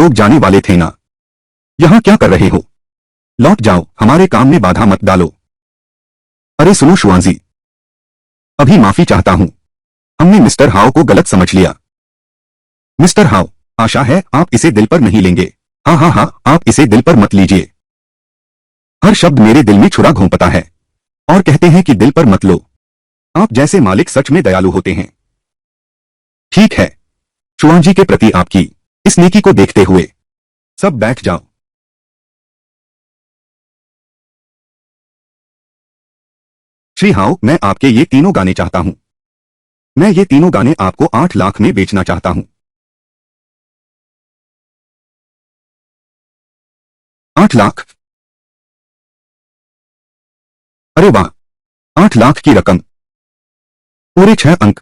लोग जाने वाले थे ना। यहाँ क्या कर रहे हो? लौट जाओ, हमारे काम में बाधा मत डालो। अरे सुनो शुआंजी, अभी माफी चाहता हूँ। हमने मिस्टर हाउ को गलत समझ लिया। मिस्टर हाउ, आशा है आप इसे दिल पर नहीं लेंगे। हाँ हाँ हाँ, आप इसे दिल पर मत लीजिए। हर शब्द मेरे दिल में छुरा घोंपता है और कहते हैं कि दिल पर मत लो। आप जैसे मालिक सच में दयालु होते हैं। ठीक है, शुआंजी के प्रति आपकी इस नेकी को देखते हुए सब बैठ जाओ। श्री हाउ, मैं आपके ये तीनों गाने चाहता हूं। मैं ये तीनों गाने आपको 8 लाख में बेचना चाहता हूं। 8 लाख? अरे वाह, 8 लाख की रकम, पूरे 6 अंक।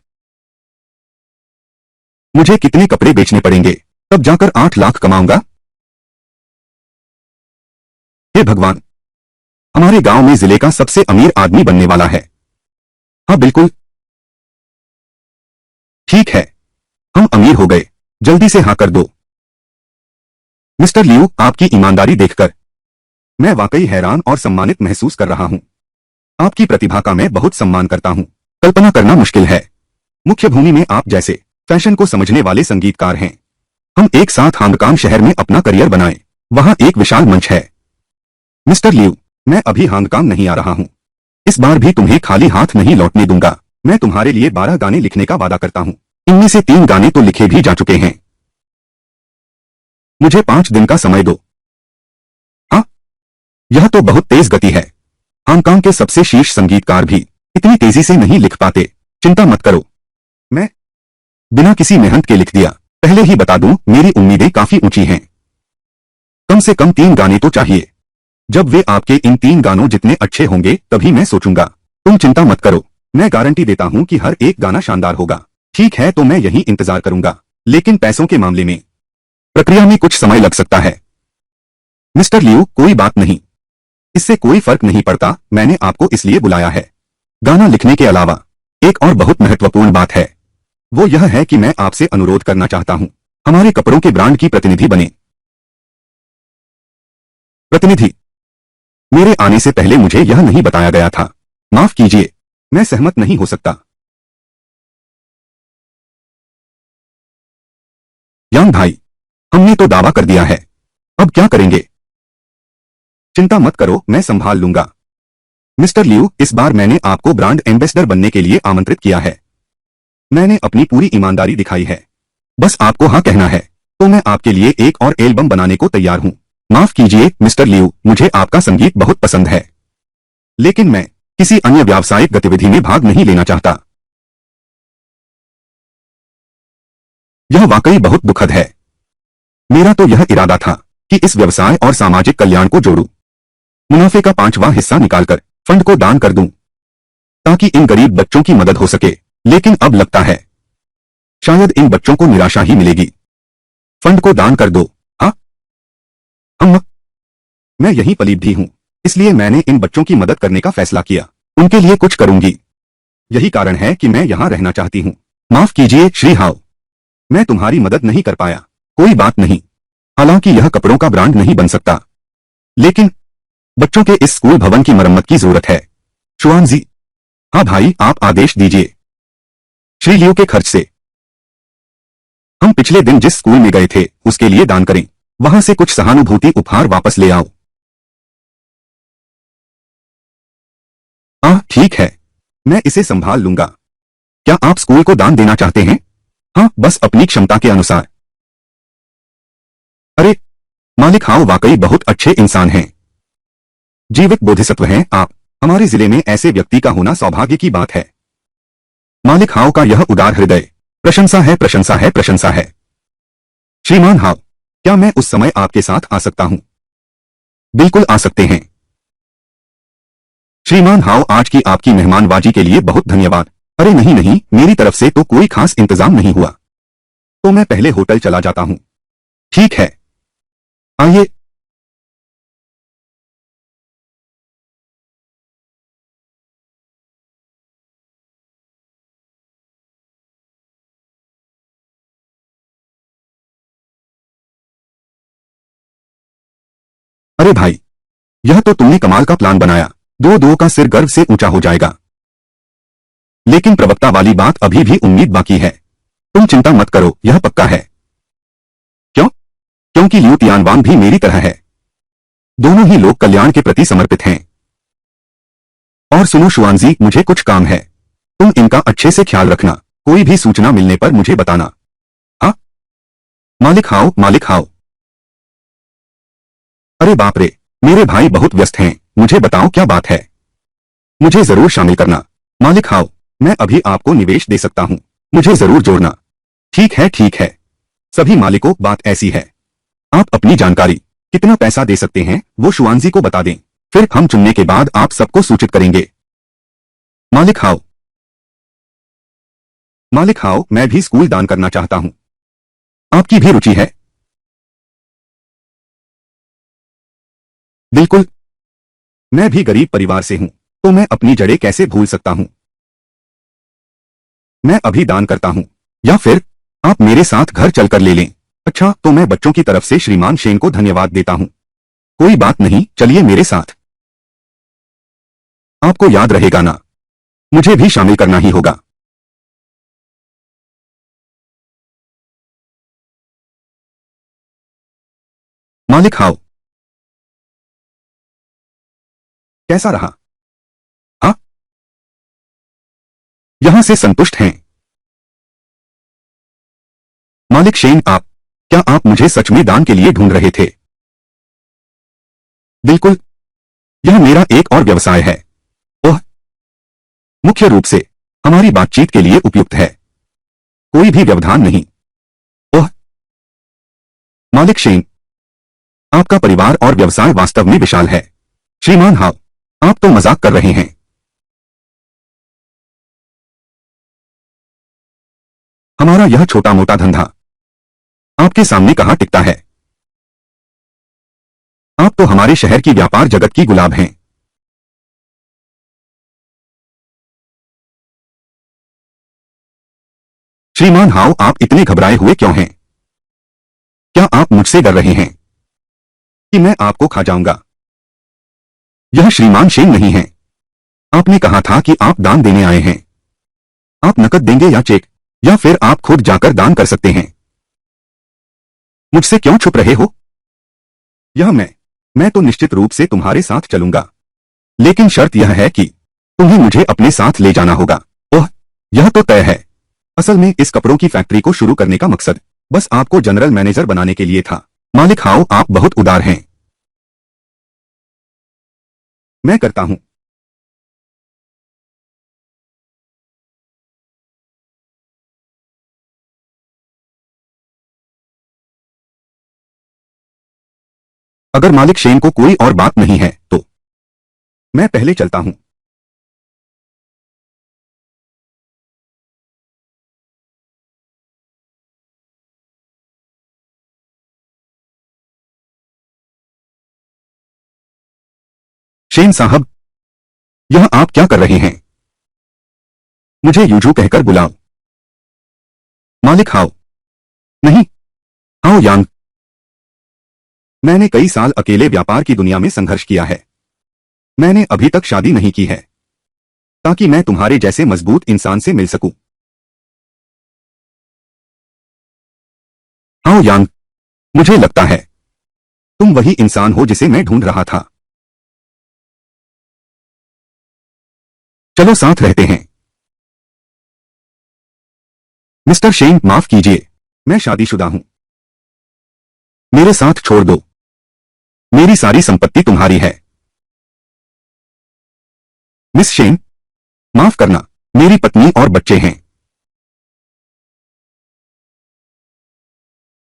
मुझे कितने कपड़े बेचने पड़ेंगे तब जाकर 8 लाख कमाऊंगा? हे भगवान, हमारे गांव में जिले का सबसे अमीर आदमी बनने वाला है। हाँ बिल्कुल, ठीक है, हम अमीर हो गए। जल्दी से हाँ कर दो। मिस्टर लियू, आपकी ईमानदारी देखकर मैं वाकई हैरान और सम्मानित महसूस कर रहा हूं। आपकी प्रतिभा का मैं बहुत सम्मान करता हूं। कल्पना करना मुश्किल है, मुख्य भूमि में आप जैसे फैशन को समझने वाले संगीतकार हैं। हम एक साथ हांगकांग शहर में अपना करियर बनाएं। वहां एक विशाल मंच है। मिस्टर लियू, मैं अभी हांगकांग नहीं आ रहा हूं। इस बार भी तुम्हें खाली हाथ नहीं लौटने दूंगा। मैं तुम्हारे लिए 12 गाने लिखने का वादा करता हूं। इनमें से 3 गाने तो लिखे भी जा चुके हैं। मुझे 5 दिन का समय दो। हाँ, यह तो बहुत तेज गति है। हांगकांग के सबसे शीर्ष संगीतकार भी इतनी तेजी से नहीं लिख पाते। चिंता मत करो, मैं बिना किसी मेहनत के लिख दिया। पहले ही बता दूं, मेरी उम्मीदें काफी ऊंची हैं। कम से कम 3 गाने तो चाहिए। जब वे आपके इन 3 गानों जितने अच्छे होंगे तभी मैं सोचूंगा। तुम चिंता मत करो, मैं गारंटी देता हूं कि हर एक गाना शानदार होगा। ठीक है, तो मैं यहीं इंतजार करूंगा। लेकिन पैसों के मामले में प्रक्रिया में कुछ समय लग सकता है। मिस्टर लियू, कोई बात नहीं, इससे कोई फर्क नहीं पड़ता। मैंने आपको इसलिए बुलाया है। गाना लिखने के अलावा एक और बहुत महत्वपूर्ण बात है। वो यह है कि मैं आपसे अनुरोध करना चाहता हूं, हमारे कपड़ों के ब्रांड की प्रतिनिधि बने। प्रतिनिधि? मेरे आने से पहले मुझे यह नहीं बताया गया था। माफ कीजिए, मैं सहमत नहीं हो सकता। यांग भाई, हमने तो दावा कर दिया है, अब क्या करेंगे? चिंता मत करो, मैं संभाल लूंगा। मिस्टर लियू, इस बार मैंने आपको ब्रांड एम्बेसडर बनने के लिए आमंत्रित किया है। मैंने अपनी पूरी ईमानदारी दिखाई है। बस आपको हाँ कहना है, तो मैं आपके लिए एक और एल्बम बनाने को तैयार हूँ। माफ कीजिए मिस्टर लियू, मुझे आपका संगीत बहुत पसंद है, लेकिन मैं किसी अन्य व्यावसायिक गतिविधि में भाग नहीं लेना चाहता। यह वाकई बहुत दुखद है। मेरा तो यह इरादा था कि इस व्यवसाय और सामाजिक कल्याण को जोड़ूं। मुनाफे का 5वां हिस्सा निकालकर फंड को दान कर दूं, ताकि इन गरीब बच्चों की मदद हो सके। लेकिन अब लगता है शायद इन बच्चों को निराशा ही मिलेगी। फंड को दान कर दो? हाँ, हम मैं यहीं पली भी हूँ, इसलिए मैंने इन बच्चों की मदद करने का फैसला किया। उनके लिए कुछ करूंगी। यही कारण है कि मैं यहाँ रहना चाहती हूँ। माफ कीजिए श्री हाउ, मैं तुम्हारी मदद नहीं कर पाया। कोई बात नहीं, हालांकि यह कपड़ों का ब्रांड नहीं बन सकता, लेकिन बच्चों के इस स्कूल भवन की मरम्मत की जरूरत है। शुआंजी? हाँ भाई, आप आदेश दीजिए। श्री लियू के खर्च से हम पिछले दिन जिस स्कूल में गए थे उसके लिए दान करें। वहां से कुछ सहानुभूति उपहार वापस ले आओ। ठीक है, मैं इसे संभाल लूंगा। क्या आप स्कूल को दान देना चाहते हैं? हाँ, बस अपनी क्षमता के अनुसार। अरे, मालिक हाउ वाकई बहुत अच्छे इंसान हैं। जीवित बोधिसत्व हैं आप। हमारे जिले में ऐसे व्यक्ति का होना सौभाग्य की बात है। मालिक हाउ का यह उदार हृदय, प्रशंसा है, प्रशंसा है, प्रशंसा है। श्रीमान हाउ, क्या मैं उस समय आपके साथ आ सकता हूं? बिल्कुल आ सकते हैं। श्रीमान हाउ, आज की आपकी मेहमानबाजी के लिए बहुत धन्यवाद। अरे नहीं नहीं, मेरी तरफ से तो कोई खास इंतजाम नहीं हुआ। तो मैं पहले होटल चला जाता हूं। ठीक है, आइए। अरे भाई, यह तो तुमने कमाल का प्लान बनाया। दो दो का सिर गर्व से ऊंचा हो जाएगा। लेकिन प्रवक्ता वाली बात अभी भी उम्मीद बाकी है। तुम चिंता मत करो, यह पक्का है। क्यों? क्योंकि लियू तियानवांग भी मेरी तरह है। दोनों ही लोग कल्याण के प्रति समर्पित हैं। और सुनो शुआनजी, मुझे कुछ काम है। तुम इनका अच्छे से ख्याल रखना। कोई भी सूचना मिलने पर मुझे बताना। हाँ? मालिक हाओ, मालिक हाओ। अरे बाप रे, मेरे भाई बहुत व्यस्त हैं। मुझे बताओ क्या बात है। मुझे जरूर शामिल करना। मालिक हाओ, मैं अभी आपको निवेश दे सकता हूं। मुझे जरूर जोड़ना। ठीक है ठीक है। सभी मालिकों, बात ऐसी है। आप अपनी जानकारी, कितना पैसा दे सकते हैं, वो शुआनजी को बता दें। फिर हम चुनने के बाद आप सबको सूचित करेंगे। मालिक हाओ, मालिक हाओ, मैं भी स्कूल दान करना चाहता हूं। आपकी भी रुचि है? बिल्कुल। मैं भी गरीब परिवार से हूं, तो मैं अपनी जड़ें कैसे भूल सकता हूं। मैं अभी दान करता हूं, या फिर आप मेरे साथ घर चलकर ले लें। अच्छा, तो मैं बच्चों की तरफ से श्रीमान शेन को धन्यवाद देता हूं। कोई बात नहीं, चलिए मेरे साथ। आपको याद रहेगा ना, मुझे भी शामिल करना ही होगा। मालिक हाओ, कैसा रहा? हाँ, यहां से संतुष्ट हैं? मालिक शेन, क्या आप मुझे सच में दान के लिए ढूंढ रहे थे? बिल्कुल। यह मेरा एक और व्यवसाय है। ओह, मुख्य रूप से हमारी बातचीत के लिए उपयुक्त है। कोई भी व्यवधान नहीं। ओह, मालिक शेन, आपका परिवार और व्यवसाय वास्तव में विशाल है। श्रीमान हाओ, आप तो मजाक कर रहे हैं। हमारा यह छोटा मोटा धंधा आपके सामने कहां टिकता है। आप तो हमारे शहर की व्यापार जगत की गुलाब हैं। श्रीमान हाओ, आप इतने घबराए हुए क्यों हैं? क्या आप मुझसे डर रहे हैं कि मैं आपको खा जाऊंगा? यह श्रीमान शेन नहीं है। आपने कहा था कि आप दान देने आए हैं। आप नकद देंगे या चेक, या फिर आप खुद जाकर दान कर सकते हैं। मुझसे क्यों छुप रहे हो? यह मैं तो निश्चित रूप से तुम्हारे साथ चलूंगा, लेकिन शर्त यह है कि तुम्हें मुझे अपने साथ ले जाना होगा। ओह, यह तो तय है। असल में इस कपड़ों की फैक्ट्री को शुरू करने का मकसद बस आपको जनरल मैनेजर बनाने के लिए था। मालिक हाओ, आप बहुत उदार हैं। मैं करता हूं। अगर मालिक शेन को कोई और बात नहीं है तो मैं पहले चलता हूं। शेन साहब, यह आप क्या कर रहे हैं? मुझे यूजू कहकर बुलाओ। मालिक हाओ। नहीं, हाओ यांग। मैंने कई साल अकेले व्यापार की दुनिया में संघर्ष किया है। मैंने अभी तक शादी नहीं की है, ताकि मैं तुम्हारे जैसे मजबूत इंसान से मिल सकूं। हाओ यांग, मुझे लगता है तुम वही इंसान हो जिसे मैं ढूंढ रहा था। चलो साथ रहते हैं। मिस्टर शेन, माफ कीजिए, मैं शादीशुदा हूं। मेरे साथ छोड़ दो। मेरी सारी संपत्ति तुम्हारी है। मिस शेन, माफ करना, मेरी पत्नी और बच्चे हैं।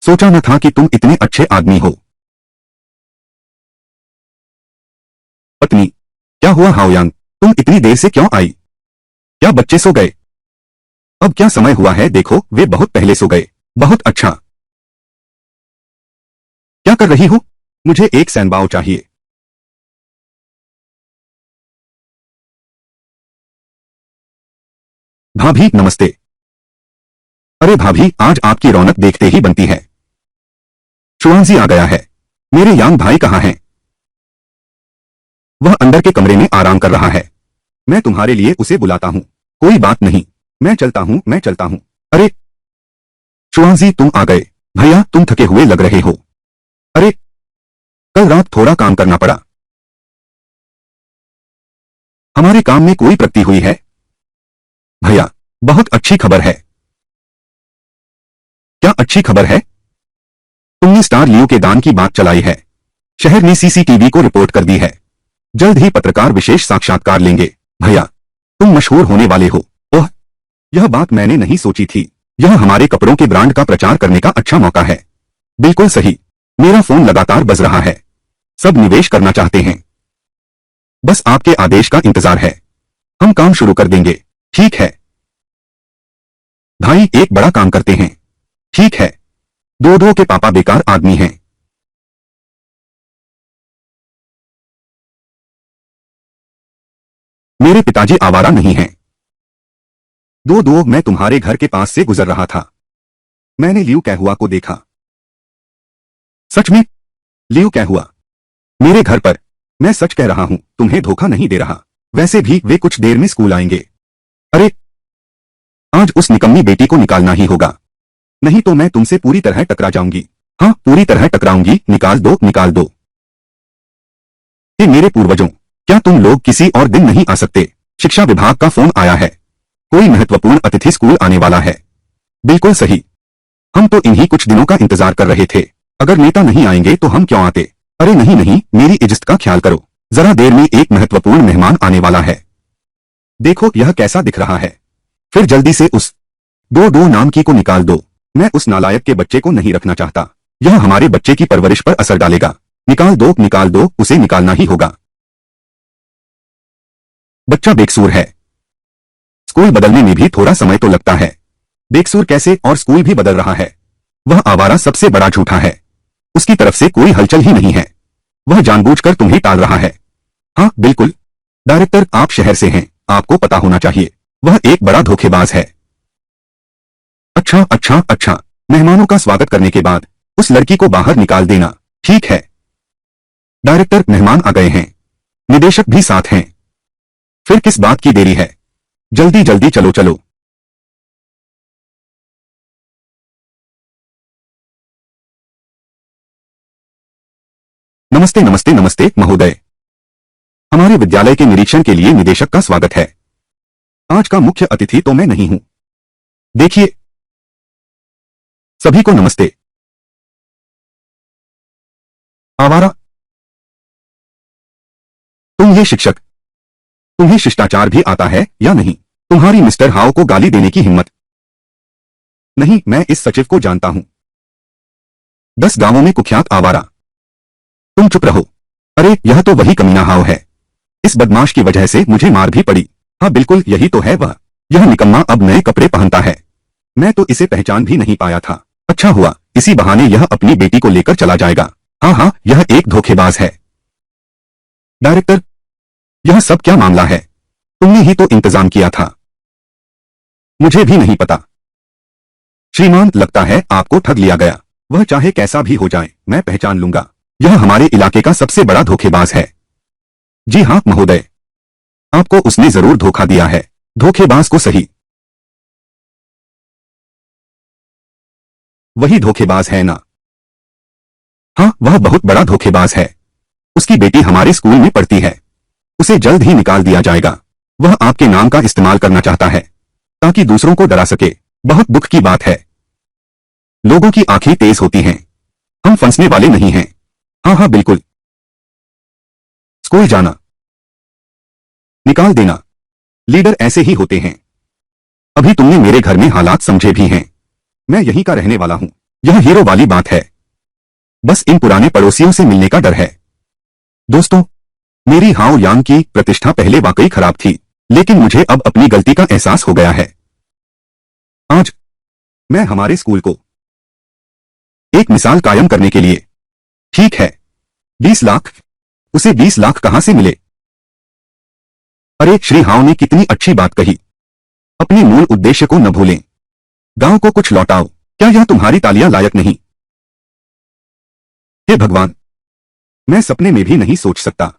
सोचा न था कि तुम इतने अच्छे आदमी हो। पत्नी? क्या हुआ हाओयांग, तुम इतनी देर से क्यों आई? क्या बच्चे सो गए? अब क्या समय हुआ है देखो, वे बहुत पहले सो गए। बहुत अच्छा। क्या कर रही हो? मुझे एक सैनबाओ चाहिए। भाभी नमस्ते। अरे भाभी, आज आपकी रौनक देखते ही बनती है। शुआंजी आ गया है। मेरे यांग भाई कहाँ हैं? वह अंदर के कमरे में आराम कर रहा है। मैं तुम्हारे लिए उसे बुलाता हूँ। कोई बात नहीं, मैं चलता हूँ। अरे शुआंजी, तुम आ गए। भैया, तुम थके हुए लग रहे हो। अरे कल रात थोड़ा काम करना पड़ा। हमारे काम में कोई प्रगति हुई है? भैया, बहुत अच्छी खबर है। क्या अच्छी खबर है? तुमने स्टार लियो के दान की बात चलाई है। शहर ने सीसीटीवी को रिपोर्ट कर दी है। जल्द ही पत्रकार विशेष साक्षात्कार लेंगे। भैया, तुम मशहूर होने वाले हो। ओह, यह बात मैंने नहीं सोची थी। यह हमारे कपड़ों के ब्रांड का प्रचार करने का अच्छा मौका है। बिल्कुल सही। मेरा फोन लगातार बज रहा है। सब निवेश करना चाहते हैं। बस आपके आदेश का इंतजार है। हम काम शुरू कर देंगे। ठीक है भाई, एक बड़ा काम करते हैं। ठीक है। डोडो के पापा बेकार आदमी हैं। मेरे पिताजी आवारा नहीं हैं। दो मैं तुम्हारे घर के पास से गुजर रहा था। मैंने लियू कैहुआ को देखा। सच में? लियू कैहुआ मेरे घर पर? मैं सच कह रहा हूं, तुम्हें धोखा नहीं दे रहा। वैसे भी वे कुछ देर में स्कूल आएंगे। अरे आज उस निकम्मी बेटी को निकालना ही होगा, नहीं तो मैं तुमसे पूरी तरह टकरा जाऊंगी। हाँ, पूरी तरह टकराऊंगी। निकाल दो, निकाल दो। ये मेरे पूर्वजों, क्या तुम लोग किसी और दिन नहीं आ सकते? शिक्षा विभाग का फोन आया है। कोई महत्वपूर्ण अतिथि स्कूल आने वाला है। बिल्कुल सही। हम तो इन्हीं कुछ दिनों का इंतजार कर रहे थे। अगर नेता नहीं आएंगे तो हम क्यों आते? अरे नहीं नहीं, मेरी इज्जत का ख्याल करो। जरा देर में एक महत्वपूर्ण मेहमान आने वाला है। देखो यह कैसा दिख रहा है। फिर जल्दी से उस दो नाम की को निकाल दो। मैं उस नालायक के बच्चे को नहीं रखना चाहता। यह हमारे बच्चे की परवरिश पर असर डालेगा। निकाल दो, उसे निकालना ही होगा। बच्चा बेकसूर है। स्कूल बदलने में भी थोड़ा समय तो लगता है। बेकसूर कैसे? और स्कूल भी बदल रहा है। वह आवारा सबसे बड़ा झूठा है। उसकी तरफ से कोई हलचल ही नहीं है। वह जानबूझकर तुम्हें टाल रहा है। हाँ बिल्कुल। डायरेक्टर, आप शहर से हैं, आपको पता होना चाहिए। वह एक बड़ा धोखेबाज है। अच्छा। मेहमानों का स्वागत करने के बाद उस लड़की को बाहर निकाल देना। ठीक है डायरेक्टर, मेहमान आ गए हैं। निदेशक भी साथ हैं। फिर किस बात की देरी है? जल्दी जल्दी चलो। नमस्ते महोदय। हमारे विद्यालय के निरीक्षण के लिए निदेशक का स्वागत है। आज का मुख्य अतिथि तो मैं नहीं हूं। देखिए, सभी को नमस्ते। आवारा, तुम ये शिक्षक, तुम्हें शिष्टाचार भी आता है या नहीं? तुम्हारी मिस्टर हाओ को गाली देने की हिम्मत नहीं। मैं इस सचिव को जानता हूं। 10 गांवों में कुख्यात आवारा। तुम चुप रहो। अरे यह तो वही कमीना हाओ है। इस बदमाश की वजह से मुझे मार भी पड़ी। हाँ बिल्कुल, यही तो है वह। यह निकम्मा अब नए कपड़े पहनता है। मैं तो इसे पहचान भी नहीं पाया था। अच्छा हुआ, इसी बहाने यह अपनी बेटी को लेकर चला जाएगा। हाँ, यह एक धोखेबाज है। डायरेक्टर, यह सब क्या मामला है? तुमने ही तो इंतजाम किया था। मुझे भी नहीं पता। श्रीमान, लगता है आपको ठग लिया गया। वह चाहे कैसा भी हो जाए, मैं पहचान लूंगा। यह हमारे इलाके का सबसे बड़ा धोखेबाज है। जी हाँ महोदय, आपको उसने जरूर धोखा दिया है। धोखेबाज को सही। वही धोखेबाज है ना? हाँ, वह बहुत बड़ा धोखेबाज है। उसकी बेटी हमारे स्कूल में पढ़ती है। उसे जल्द ही निकाल दिया जाएगा। वह आपके नाम का इस्तेमाल करना चाहता है ताकि दूसरों को डरा सके। बहुत दुख की बात है। लोगों की आंखें तेज होती हैं। हम फंसने वाले नहीं हैं। हाँ बिल्कुल। स्कूल जाना, निकाल देना। लीडर ऐसे ही होते हैं। अभी तुमने मेरे घर में हालात समझे भी हैं। मैं यहीं का रहने वाला हूं। यह हीरो वाली बात है। बस इन पुराने पड़ोसियों से मिलने का डर है। दोस्तों, मेरी हाओ यांग की प्रतिष्ठा पहले वाकई खराब थी, लेकिन मुझे अब अपनी गलती का एहसास हो गया है। आज मैं हमारे स्कूल को एक मिसाल कायम करने के लिए। ठीक है, 20 लाख। उसे 20 लाख कहां से मिले? अरे श्री हाओ ने कितनी अच्छी बात कही। अपने मूल उद्देश्य को न भूलें। गांव को कुछ लौटाओ। क्या यह तुम्हारी तालियां लायक नहीं? हे भगवान, मैं सपने में भी नहीं सोच सकता।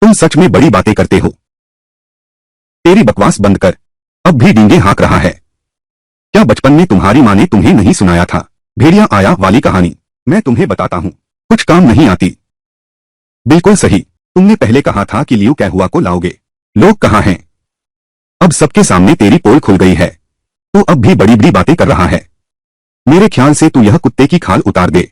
तुम सच में बड़ी बातें करते हो। तेरी बकवास बंद कर, अब भी डींगे हाँक रहा है। क्या बचपन में तुम्हारी माँ ने तुम्हें नहीं सुनाया था भेड़िया आया वाली कहानी? मैं तुम्हें बताता हूँ, कुछ काम नहीं आती। बिल्कुल सही, तुमने पहले कहा था कि लियू कैहुआ को लाओगे। लोग कहाँ हैं? अब सबके सामने तेरी पोल खुल गई है, तो अब भी बड़ी बड़ी बातें कर रहा है। मेरे ख्याल से तू यह कुत्ते की खाल उतार दे,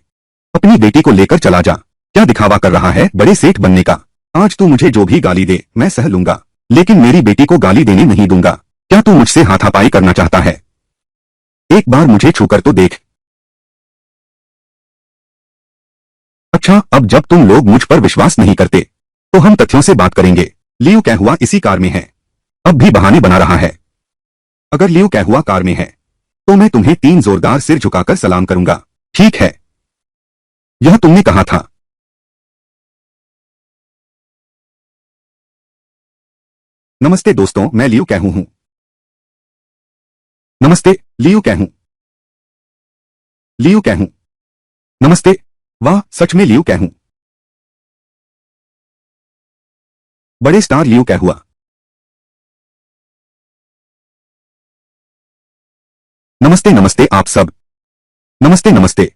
अपनी बेटी को लेकर चला जा। क्या दिखावा कर रहा है बड़े सेठ बनने का? आज तू मुझे जो भी गाली दे मैं सह लूंगा, लेकिन मेरी बेटी को गाली देने नहीं दूंगा। क्या तू मुझसे हाथापाई करना चाहता है? एक बार मुझे छूकर तो देख। अच्छा, अब जब तुम लोग मुझ पर विश्वास नहीं करते, तो हम तथ्यों से बात करेंगे। लियू कैहुआ इसी कार में है। अब भी बहाने बना रहा है। अगर लियू कैहुआ कार में है, तो मैं तुम्हें 3 जोरदार सिर झुकाकर सलाम करूंगा। ठीक है, यह तुमने कहा था। नमस्ते दोस्तों, मैं लियू कैहू हूं। नमस्ते, लियू कैहू। लियू कैहू। नमस्ते। वाह, सच में लियू कैहू। बड़े स्टार लियू कैहुआ। नमस्ते नमस्ते आप सब। नमस्ते नमस्ते।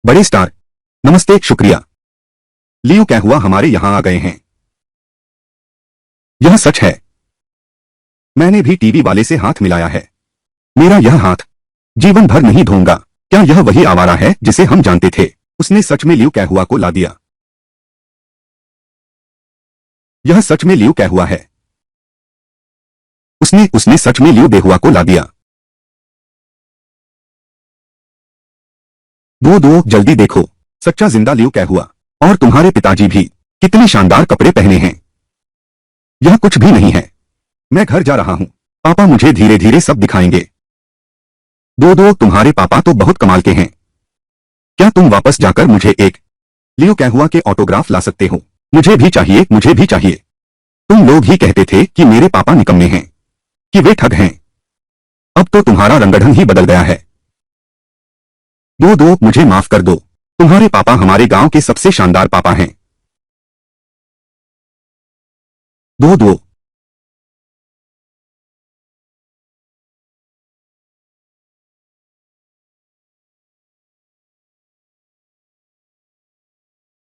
बड़े स्टार। नमस्ते, शुक्रिया। लियू कैहुआ हमारे यहां आ गए हैं। यह सच है। मैंने भी टीवी वाले से हाथ मिलाया है। मेरा यह हाथ जीवन भर नहीं धोऊंगा। क्या यह वही आवारा है जिसे हम जानते थे? उसने सच में लियू कैहुआ को ला दिया। यह सच में लियू कैहुआ है। उसने उसने सच में लियू देहुआ को ला दिया। दो दो जल्दी देखो, सच्चा जिंदा लियू कैहुआ। और तुम्हारे पिताजी भी कितने शानदार कपड़े पहने हैं। यह कुछ भी नहीं है। मैं घर जा रहा हूं, पापा मुझे धीरे धीरे सब दिखाएंगे। दो दो तुम्हारे पापा तो बहुत कमाल के हैं। क्या तुम वापस जाकर मुझे एक लियू कैहुआ के ऑटोग्राफ ला सकते हो? मुझे भी चाहिए, मुझे भी चाहिए। तुम लोग ही कहते थे कि मेरे पापा निकम्मे हैं, कि वे ठग हैं। अब तो तुम्हारा रंगढंग ही बदल गया है। दो दो मुझे माफ कर दो, तुम्हारे पापा हमारे गांव के सबसे शानदार पापा हैं। दो दो।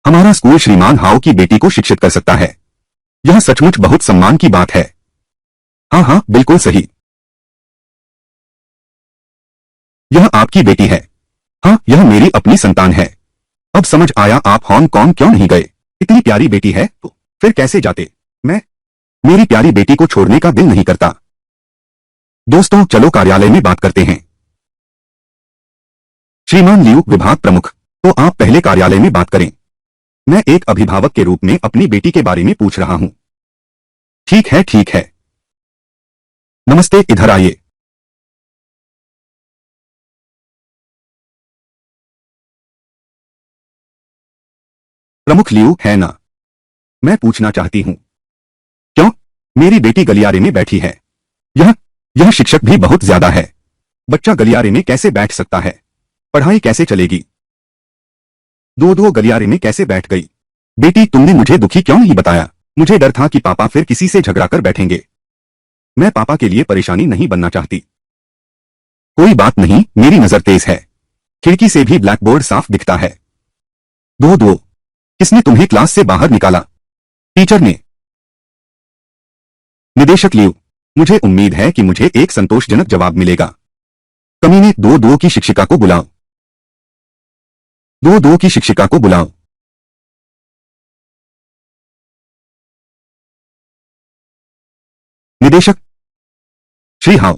हमारा स्कूल श्रीमान हाउ की बेटी को शिक्षित कर सकता है। यह सचमुच बहुत सम्मान की बात है। हाँ हाँ, बिल्कुल सही। यह आपकी बेटी है। हाँ, यह मेरी अपनी संतान है। अब समझ आया आप हांगकांग क्यों नहीं गए। इतनी प्यारी बेटी है तो फिर कैसे जाते? मैं मेरी प्यारी बेटी को छोड़ने का दिल नहीं करता। दोस्तों चलो कार्यालय में बात करते हैं। श्रीमान लियू, विभाग प्रमुख, तो आप पहले कार्यालय में बात करें। मैं एक अभिभावक के रूप में अपनी बेटी के बारे में पूछ रहा हूं। ठीक है ठीक है। नमस्ते, इधर आइए। प्रमुख लियू है ना? मैं पूछना चाहती हूं, क्यों मेरी बेटी गलियारे में बैठी है? यह यह शिक्षक भी बहुत ज्यादा है। बच्चा गलियारे में कैसे बैठ सकता है? पढ़ाई कैसे चलेगी? दो दो गलियारे में कैसे बैठ गई? बेटी, तुमने मुझे दुखी क्यों नहीं बताया? मुझे डर था कि पापा फिर किसी से झगड़ा कर बैठेंगे। मैं पापा के लिए परेशानी नहीं बनना चाहती। कोई बात नहीं, मेरी नजर तेज है। खिड़की से भी ब्लैकबोर्ड साफ दिखता है। दो दो, किसने तुम्हें क्लास से बाहर निकाला? टीचर ने। निदेशक लियू, मुझे उम्मीद है कि मुझे एक संतोषजनक जवाब मिलेगा। कमीने, दो दो की शिक्षिका को बुलाओ। दो दो की शिक्षिका को बुलाओ। निदेशक। श्री हाउ,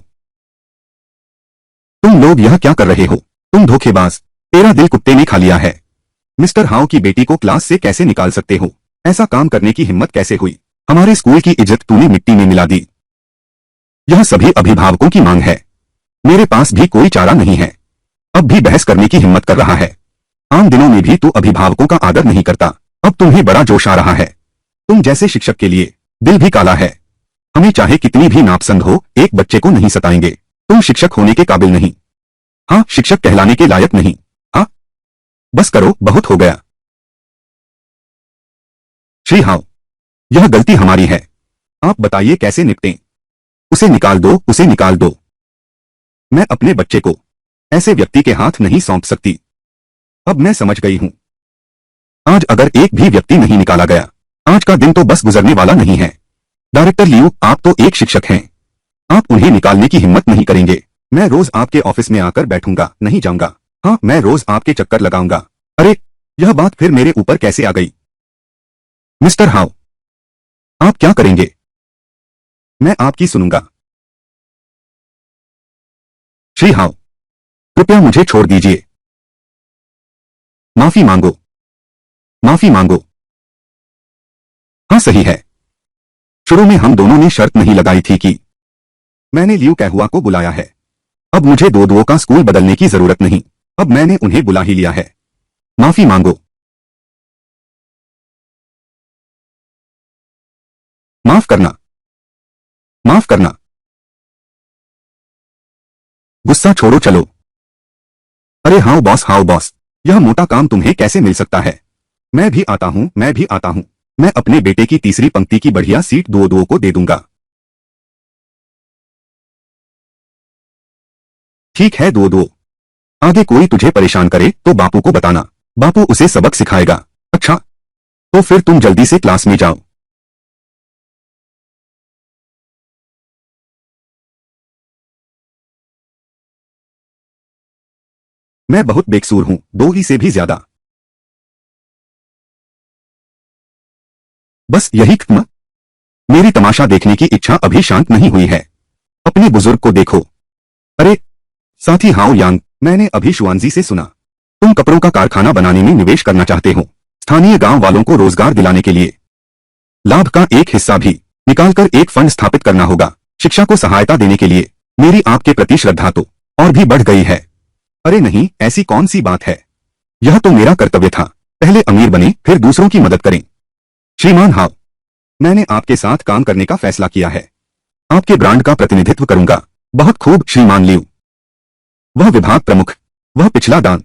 तुम लोग यह क्या कर रहे हो? तुम धोखेबाज, तेरा दिल कुत्ते ने खा लिया है। मिस्टर हाउ की बेटी को क्लास से कैसे निकाल सकते हो? ऐसा काम करने की हिम्मत कैसे हुई? हमारे स्कूल की इज्जत तूने मिट्टी में मिला दी। यह सभी अभिभावकों की मांग है। मेरे पास भी कोई चारा नहीं है। अब भी बहस करने की हिम्मत कर रहा है। आम दिनों में भी तू अभिभावकों का आदर नहीं करता, अब तुम्हें बड़ा जोश आ रहा है। तुम जैसे शिक्षक के लिए दिल भी काला है। हमें चाहे कितनी भी नापसंद हो, एक बच्चे को नहीं सताएंगे। तुम शिक्षक होने के काबिल नहीं। हाँ, शिक्षक कहलाने के लायक नहीं। हाँ, बस करो, बहुत हो गया। श्री हाउ, यह गलती हमारी है। आप बताइए कैसे निपटें। उसे निकाल दो, उसे निकाल दो। मैं अपने बच्चे को ऐसे व्यक्ति के हाथ नहीं सौंप सकती। अब मैं समझ गई हूं। आज अगर एक भी व्यक्ति नहीं निकाला गया, आज का दिन तो बस गुजरने वाला नहीं है। डायरेक्टर लियू, आप तो एक शिक्षक हैं। आप उन्हें निकालने की हिम्मत नहीं करेंगे। मैं रोज आपके ऑफिस में आकर बैठूंगा, नहीं जाऊंगा। हाँ, मैं रोज आपके चक्कर लगाऊंगा। अरे, यह बात फिर मेरे ऊपर कैसे आ गई? मिस्टर हाउ, आप क्या करेंगे? मैं आपकी सुनूंगा। श्री हाउ, कृपया मुझे छोड़ दीजिए। माफी मांगो, माफी मांगो। हाँ, सही है। शुरू में हम दोनों ने शर्त नहीं लगाई थी कि मैंने लियू कैहुआ को बुलाया है। अब मुझे दो दुओं का स्कूल बदलने की जरूरत नहीं। अब मैंने उन्हें बुला ही लिया है। माफी मांगो। माफ करना, माफ करना। गुस्सा छोड़ो, चलो। अरे हाउ बॉस, हाउ बॉस, यह मोटा काम तुम्हें कैसे मिल सकता है? मैं भी आता हूं, मैं भी आता हूं। मैं अपने बेटे की तीसरी पंक्ति की बढ़िया सीट दो दो को दे दूंगा। ठीक है, दो दो। आगे कोई तुझे परेशान करे तो बापू को बताना। बापू उसे सबक सिखाएगा। अच्छा, तो फिर तुम जल्दी से क्लास में जाओ। मैं बहुत बेकसूर हूं, दो ही से भी ज्यादा। बस यही खत्म। मेरी तमाशा देखने की इच्छा अभी शांत नहीं हुई है। अपने बुजुर्ग को देखो। अरे साथी हाओ यांग, मैंने अभी शुआनजी से सुना तुम कपड़ों का कारखाना बनाने में निवेश करना चाहते हो। स्थानीय गांव वालों को रोजगार दिलाने के लिए लाभ का एक हिस्सा भी निकालकर एक फंड स्थापित करना होगा। शिक्षा को सहायता देने के लिए मेरी आपके प्रति श्रद्धा तो और भी बढ़ गई है। अरे नहीं, ऐसी कौन सी बात है। यह तो मेरा कर्तव्य था। पहले अमीर बने, फिर दूसरों की मदद करें। श्रीमान हाओ, मैंने आपके साथ काम करने का फैसला किया है। आपके ब्रांड का प्रतिनिधित्व करूंगा। बहुत खूब श्रीमान लियू। वह विभाग प्रमुख, वह पिछला दान।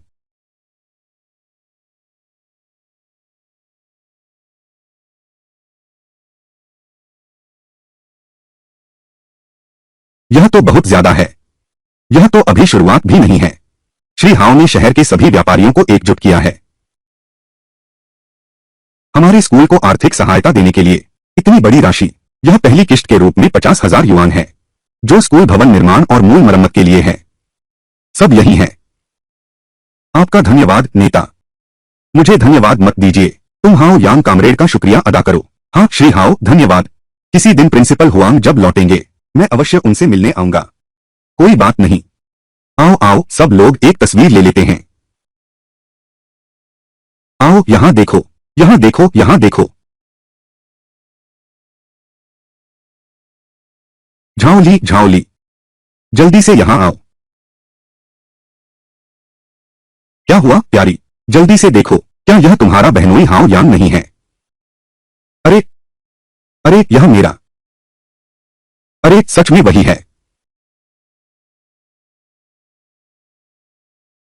यह तो बहुत ज्यादा है। यह तो अभी शुरुआत भी नहीं है। श्री हाओ ने शहर के सभी व्यापारियों को एकजुट किया है। हमारे स्कूल को आर्थिक सहायता देने के लिए इतनी बड़ी राशि। यह पहली किश्त के रूप में 50,000 युआन है, जो स्कूल भवन निर्माण और मूल मरम्मत के लिए है। सब यही है। आपका धन्यवाद नेता। मुझे धन्यवाद मत दीजिए। तुम हाओ यांग कामरेड का शुक्रिया अदा करो। हाँ श्री हाओ, धन्यवाद। किसी दिन प्रिंसिपल हुआंग जब लौटेंगे, मैं अवश्य उनसे मिलने आऊंगा। कोई बात नहीं। आओ आओ, सब लोग एक तस्वीर ले लेते हैं। आओ यहां देखो, यहां देखो, यहां देखो। झाओली, झाओली, जल्दी से यहां आओ। क्या हुआ प्यारी? जल्दी से देखो, क्या यह तुम्हारा बहनोई हाओ यांग नहीं है? अरे अरे, यह मेरा। अरे सच में वही है।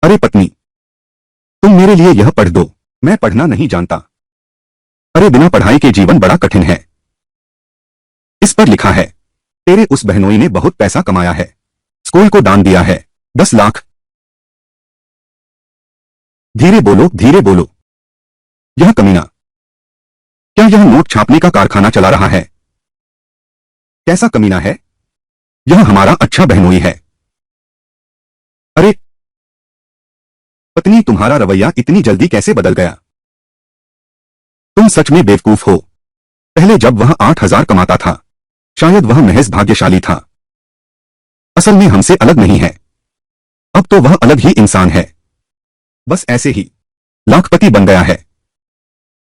अरे पत्नी, तुम मेरे लिए यह पढ़ दो। मैं पढ़ना नहीं जानता। अरे बिना पढ़ाई के जीवन बड़ा कठिन है। इस पर लिखा है, तेरे उस बहनोई ने बहुत पैसा कमाया है, स्कूल को दान दिया है, 10 लाख। धीरे बोलो, धीरे बोलो। यह कमीना, क्या यह नोट छापने का कारखाना चला रहा है? कैसा कमीना है? यह हमारा अच्छा बहनोई है। अरे पत्नी, तुम्हारा रवैया इतनी जल्दी कैसे बदल गया? तुम सच में बेवकूफ हो। पहले जब वह 8,000 कमाता था, शायद वह महज भाग्यशाली था। असल में हमसे अलग नहीं है। अब तो वह अलग ही इंसान है। बस ऐसे ही लाखपति बन गया है।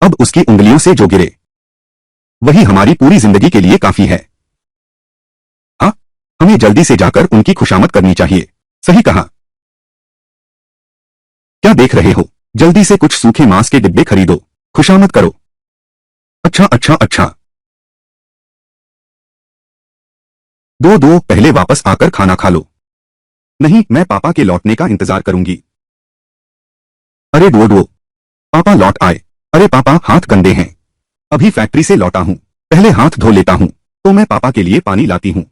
अब उसकी उंगलियों से जो गिरे, वही हमारी पूरी जिंदगी के लिए काफी है। हाँ, हमें जल्दी से जाकर उनकी खुशामद करनी चाहिए। सही कहा। क्या देख रहे हो? जल्दी से कुछ सूखे मांस के डिब्बे खरीदो, खुशामद करो। अच्छा अच्छा अच्छा। दो दो, पहले वापस आकर खाना खा लो। नहीं, मैं पापा के लौटने का इंतजार करूंगी। अरे दो दो, पापा लौट आए। अरे पापा, हाथ गंदे हैं। अभी फैक्ट्री से लौटा हूँ, पहले हाथ धो लेता हूँ, तो मैं पापा के लिए पानी लाती हूँ।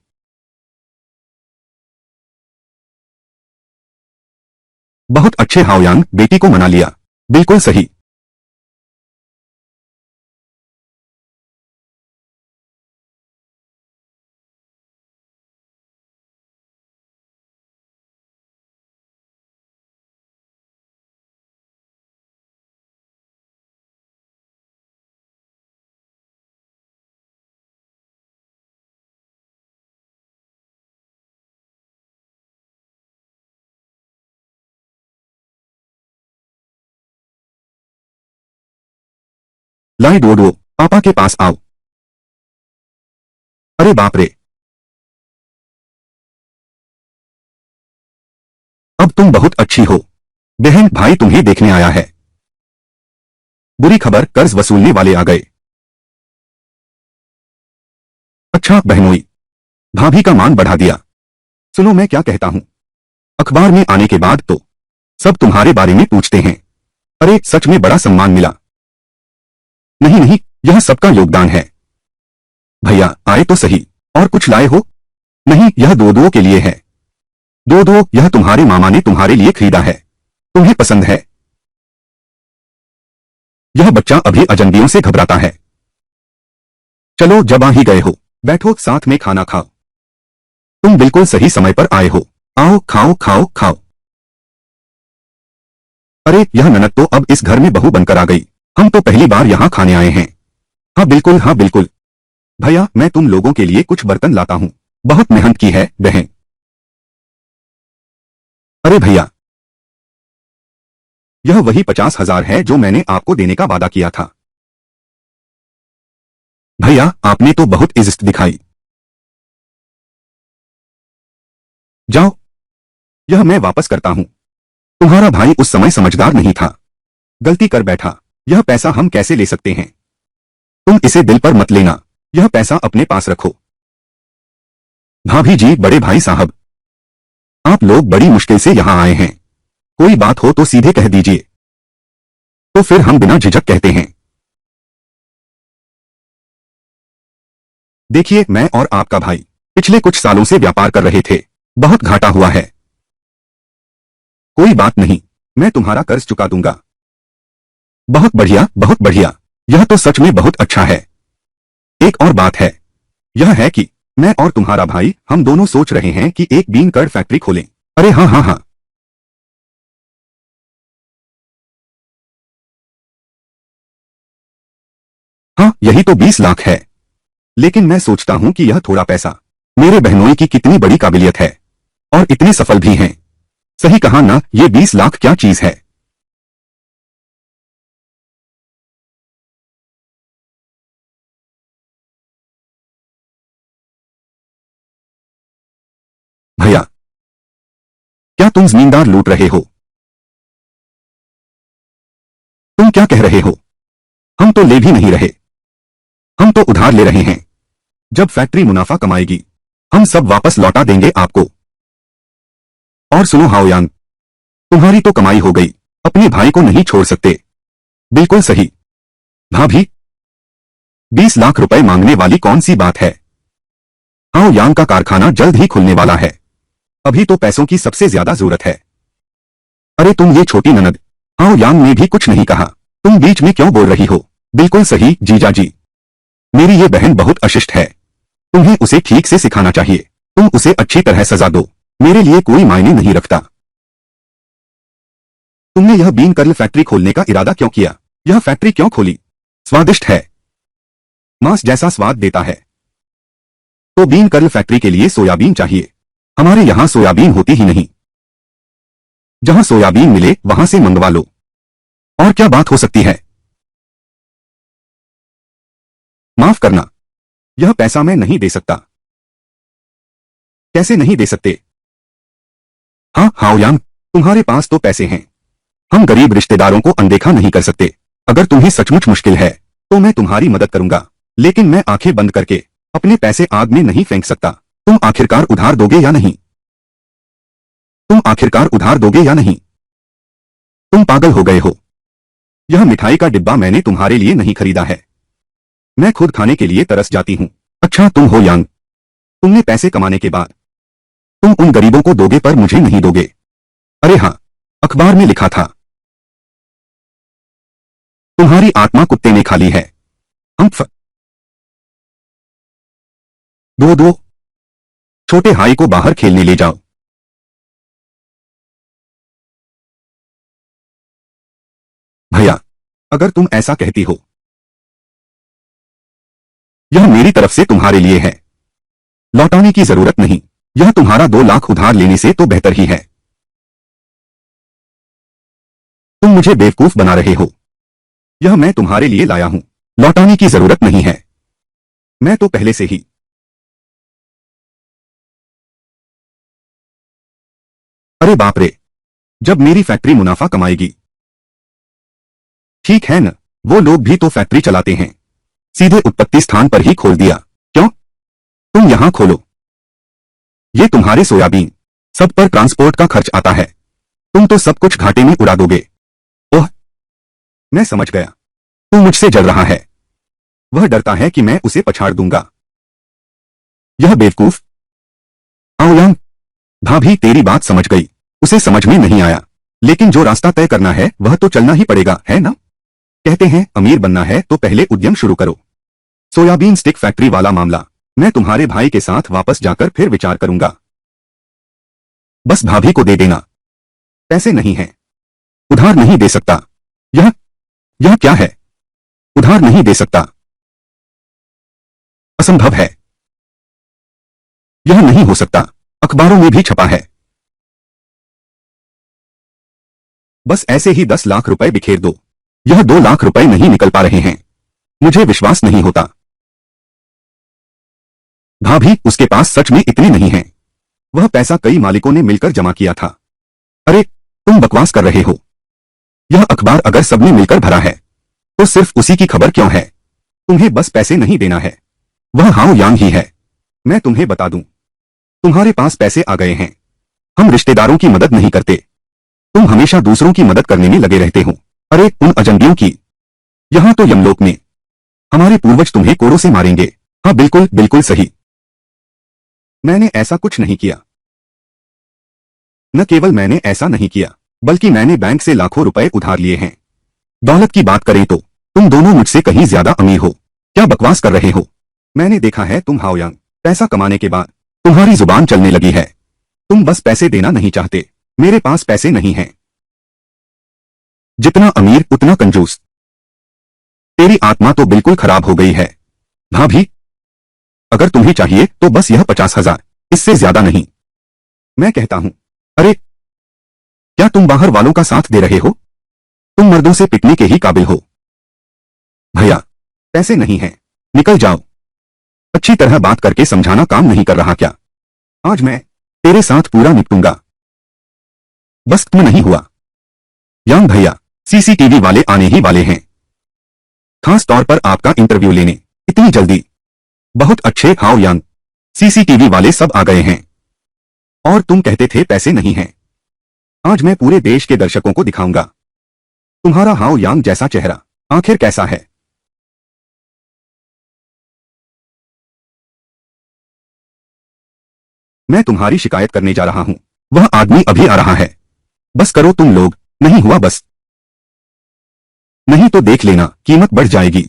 बहुत अच्छे हाओयान, बेटी को मना लिया। बिल्कुल सही। लाई डोडो, पापा के पास आओ। अरे बाप रे, अब तुम बहुत अच्छी हो। बहन, भाई तुम्हें देखने आया है। बुरी खबर, कर्ज वसूलने वाले आ गए। अच्छा बहनोई, भाभी का मान बढ़ा दिया। सुनो मैं क्या कहता हूँ, अखबार में आने के बाद तो सब तुम्हारे बारे में पूछते हैं। अरे सच में बड़ा सम्मान मिला। नहीं नहीं, यह सबका योगदान है। भैया आए तो सही, और कुछ लाए हो? नहीं, यह दो दो के लिए है। दो दो, यह तुम्हारे मामा ने तुम्हारे लिए खरीदा है, तुम्हें पसंद है? यह बच्चा अभी अजनबियों से घबराता है। चलो जब आ ही गए हो, बैठो साथ में खाना खाओ। तुम बिल्कुल सही समय पर आए हो। आओ खाओ खाओ खाओ। अरे यह ननद तो अब इस घर में बहू बनकर आ गई। हम तो पहली बार यहाँ खाने आए हैं। हाँ बिल्कुल, हाँ बिल्कुल। भैया मैं तुम लोगों के लिए कुछ बर्तन लाता हूँ। बहुत मेहनत की है बहन। अरे भैया, यह वही 50,000 है जो मैंने आपको देने का वादा किया था। भैया आपने तो बहुत इज्जत दिखाई। जाओ, यह मैं वापस करता हूँ। तुम्हारा भाई उस समय समझदार नहीं था, गलती कर बैठा। यह पैसा हम कैसे ले सकते हैं? तुम इसे दिल पर मत लेना, यह पैसा अपने पास रखो। भाभी जी, बड़े भाई साहब, आप लोग बड़ी मुश्किल से यहाँ आए हैं, कोई बात हो तो सीधे कह दीजिए। तो फिर हम बिना झिझक कहते हैं। देखिए मैं और आपका भाई पिछले कुछ सालों से व्यापार कर रहे थे, बहुत घाटा हुआ है। कोई बात नहीं, मैं तुम्हारा कर्ज चुका दूंगा। बहुत बढ़िया बहुत बढ़िया, यह तो सच में बहुत अच्छा है। एक और बात है, यह है कि मैं और तुम्हारा भाई हम दोनों सोच रहे हैं कि एक बीन कर्ड फैक्ट्री खोलें। अरे हाँ हाँ हाँ। हाँ यही तो 20 लाख है, लेकिन मैं सोचता हूँ कि यह थोड़ा पैसा। मेरे बहनोई की कितनी बड़ी काबिलियत है, और इतने सफल भी हैं। सही कहा ना, ये 20 लाख क्या चीज है। भैया, क्या तुम जमींदार लूट रहे हो? तुम क्या कह रहे हो? हम तो ले भी नहीं रहे, हम तो उधार ले रहे हैं। जब फैक्ट्री मुनाफा कमाएगी, हम सब वापस लौटा देंगे आपको। और सुनो हाओयान, तुम्हारी तो कमाई हो गई, अपने भाई को नहीं छोड़ सकते। बिल्कुल सही। भाभी, 20 लाख रुपए मांगने वाली कौन सी बात है? हाओयान का कारखाना जल्द ही खुलने वाला है, अभी तो पैसों की सबसे ज्यादा जरूरत है। अरे तुम ये छोटी ननद, हाओयान ने भी कुछ नहीं कहा, तुम बीच में क्यों बोल रही हो? बिल्कुल सही जीजा जी, मेरी ये बहन बहुत अशिष्ट है, तुम्हें उसे ठीक से सिखाना चाहिए। तुम उसे अच्छी तरह सजा दो, मेरे लिए कोई मायने नहीं रखता। तुमने यह बीन कर्ल फैक्ट्री खोलने का इरादा क्यों किया? यह फैक्ट्री क्यों खोली? स्वादिष्ट है, मांस जैसा स्वाद देता है। तो बीन कर्ल फैक्ट्री के लिए सोयाबीन चाहिए, हमारे यहां सोयाबीन होती ही नहीं। जहां सोयाबीन मिले वहां से मंगवा लो। और क्या बात हो सकती है? माफ करना, यह पैसा मैं नहीं दे सकता। कैसे नहीं दे सकते? हाँ हाओयान, तुम्हारे पास तो पैसे हैं, हम गरीब रिश्तेदारों को अनदेखा नहीं कर सकते। अगर तुम्हें सचमुच मुश्किल है तो मैं तुम्हारी मदद करूंगा, लेकिन मैं आंखें बंद करके अपने पैसे आग में नहीं फेंक सकता। तुम आखिरकार उधार दोगे या नहीं? तुम आखिरकार उधार दोगे या नहीं? तुम पागल हो गए हो, यह मिठाई का डिब्बा मैंने तुम्हारे लिए नहीं खरीदा है। मैं खुद खाने के लिए तरस जाती हूँ। अच्छा तुम हो यांग, तुमने पैसे कमाने के बाद तुम उन गरीबों को दोगे पर मुझे नहीं दोगे। अरे हाँ, अखबार में लिखा था तुम्हारी आत्मा कुत्ते ने खा ली है। हम दो दो छोटे हाई को बाहर खेलने ले जाओ। भैया, अगर तुम ऐसा कहती हो, यह मेरी तरफ से तुम्हारे लिए है, लौटाने की जरूरत नहीं। यह तुम्हारा 2 लाख उधार लेने से तो बेहतर ही है। तुम मुझे बेवकूफ बना रहे हो। यह मैं तुम्हारे लिए लाया हूं, लौटाने की जरूरत नहीं है। मैं तो पहले से ही। अरे बाप रे, जब मेरी फैक्ट्री मुनाफा कमाएगी। ठीक है न, वो लोग भी तो फैक्ट्री चलाते हैं, सीधे उत्पत्ति स्थान पर ही खोल दिया। क्यों? तुम यहां खोलो, ये तुम्हारे सोयाबीन सब पर ट्रांसपोर्ट का खर्च आता है, तुम तो सब कुछ घाटे में उड़ा दोगे। ओह, मैं समझ गया, तू मुझसे जल रहा है। वह डरता है कि मैं उसे पछाड़ दूंगा। यह बेवकूफ। आओयांग, भाभी तेरी बात समझ गई, उसे समझ में नहीं आया, लेकिन जो रास्ता तय करना है वह तो चलना ही पड़ेगा, है ना? कहते हैं अमीर बनना है तो पहले उद्यम शुरू करो। सोयाबीन स्टिक फैक्ट्री वाला मामला मैं तुम्हारे भाई के साथ वापस जाकर फिर विचार करूंगा। बस भाभी को दे देना। पैसे नहीं हैं, उधार नहीं दे सकता। यह क्या है? उधार नहीं दे सकता, असंभव है। यह नहीं हो सकता, अखबारों में भी छपा है। बस ऐसे ही 10 लाख रुपए बिखेर दो। यह 2 लाख रुपए नहीं निकल पा रहे हैं, मुझे विश्वास नहीं होता। भाभी, उसके पास सच में इतने नहीं हैं। वह पैसा कई मालिकों ने मिलकर जमा किया था। अरे तुम बकवास कर रहे हो। यह अखबार अगर सबने मिलकर भरा है तो सिर्फ उसी की खबर क्यों है? तुम्हें बस पैसे नहीं देना है, वह हाओ यांग ही है। मैं तुम्हें बता दूं, तुम्हारे पास पैसे आ गए हैं। हम रिश्तेदारों की मदद नहीं करते, तुम हमेशा दूसरों की मदद करने में लगे रहते हो। अरे उन अजंबियों की, यहां तो यमलोक में हमारे पूर्वज तुम्हें कोड़ों से मारेंगे। हाँ बिल्कुल बिल्कुल सही, मैंने ऐसा कुछ नहीं किया। न केवल मैंने ऐसा नहीं किया, बल्कि मैंने बैंक से लाखों रुपए उधार लिए हैं। दौलत की बात करें तो तुम दोनों मुझसे कहीं ज्यादा अमीर हो। क्या बकवास कर रहे हो? मैंने देखा है तुम हाओयांग, पैसा कमाने के बाद तुम्हारी जुबान चलने लगी है। तुम बस पैसे देना नहीं चाहते। मेरे पास पैसे नहीं हैं। जितना अमीर उतना कंजूस। तेरी आत्मा तो बिल्कुल खराब हो गई है। भाभी, अगर तुम्हें चाहिए तो बस यह 50,000, इससे ज्यादा नहीं। मैं कहता हूं। अरे क्या तुम बाहर वालों का साथ दे रहे हो? तुम मर्दों से पिटने के ही काबिल हो। भैया, पैसे नहीं हैं, निकल जाओ। अच्छी तरह बात करके समझाना काम नहीं कर रहा क्या? आज मैं तेरे साथ पूरा निपटूंगा। बस तुम नहीं हुआ। यांग भैया, सीसीटीवी वाले आने ही वाले हैं, खास तौर पर आपका इंटरव्यू लेने। इतनी जल्दी? बहुत अच्छे हाओ यांग, सीसीटीवी वाले सब आ गए हैं। और तुम कहते थे पैसे नहीं हैं। आज मैं पूरे देश के दर्शकों को दिखाऊंगा तुम्हारा हाओ यांग जैसा चेहरा आखिर कैसा है। मैं तुम्हारी शिकायत करने जा रहा हूं। वह आदमी अभी आ रहा है। बस करो तुम लोग। नहीं हुआ बस? नहीं तो देख लेना, कीमत बढ़ जाएगी।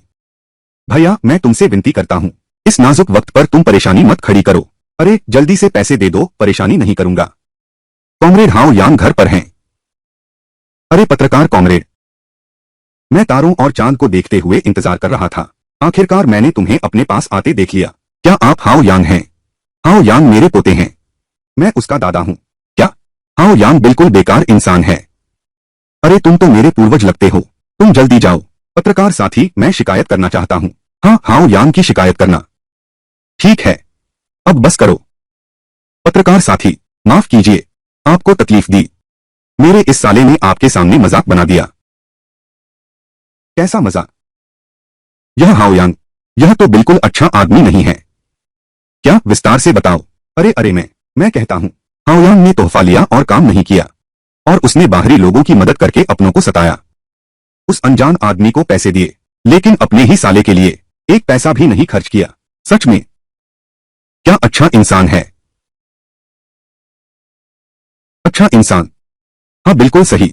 भैया, मैं तुमसे विनती करता हूं, इस नाजुक वक्त पर तुम परेशानी मत खड़ी करो। अरे जल्दी से पैसे दे दो, परेशानी नहीं करूंगा। कॉमरेड हाओ यांग घर पर हैं? अरे पत्रकार कॉमरेड, मैं तारों और चांद को देखते हुए इंतजार कर रहा था। आखिरकार मैंने तुम्हें अपने पास आते देख लिया। क्या आप हाओ यांग हैं? हाओ यांग मेरे पोते हैं, मैं उसका दादा हूं। क्या? हाओ यांग बिल्कुल बेकार इंसान है। अरे तुम तो मेरे पूर्वज लगते हो। तुम जल्दी जाओ। पत्रकार साथी, मैं शिकायत करना चाहता हूं। हाँ, हाओ यांग की शिकायत करना। ठीक है, अब बस करो। पत्रकार साथी, माफ कीजिए, आपको तकलीफ दी। मेरे इस साले ने आपके सामने मजाक बना दिया। कैसा मजाक? यह हाओ यांग, यह तो बिल्कुल अच्छा आदमी नहीं है। क्या? विस्तार से बताओ। अरे मैं कहता हूं, हाओ यांग ने तोहफा लिया और काम नहीं किया, और उसने बाहरी लोगों की मदद करके अपनों को सताया। उस अनजान आदमी को पैसे दिए, लेकिन अपने ही साले के लिए। एक पैसा भी नहीं खर्च किया। सच में क्या अच्छा इंसान है। अच्छा इंसान, हाँ बिल्कुल सही।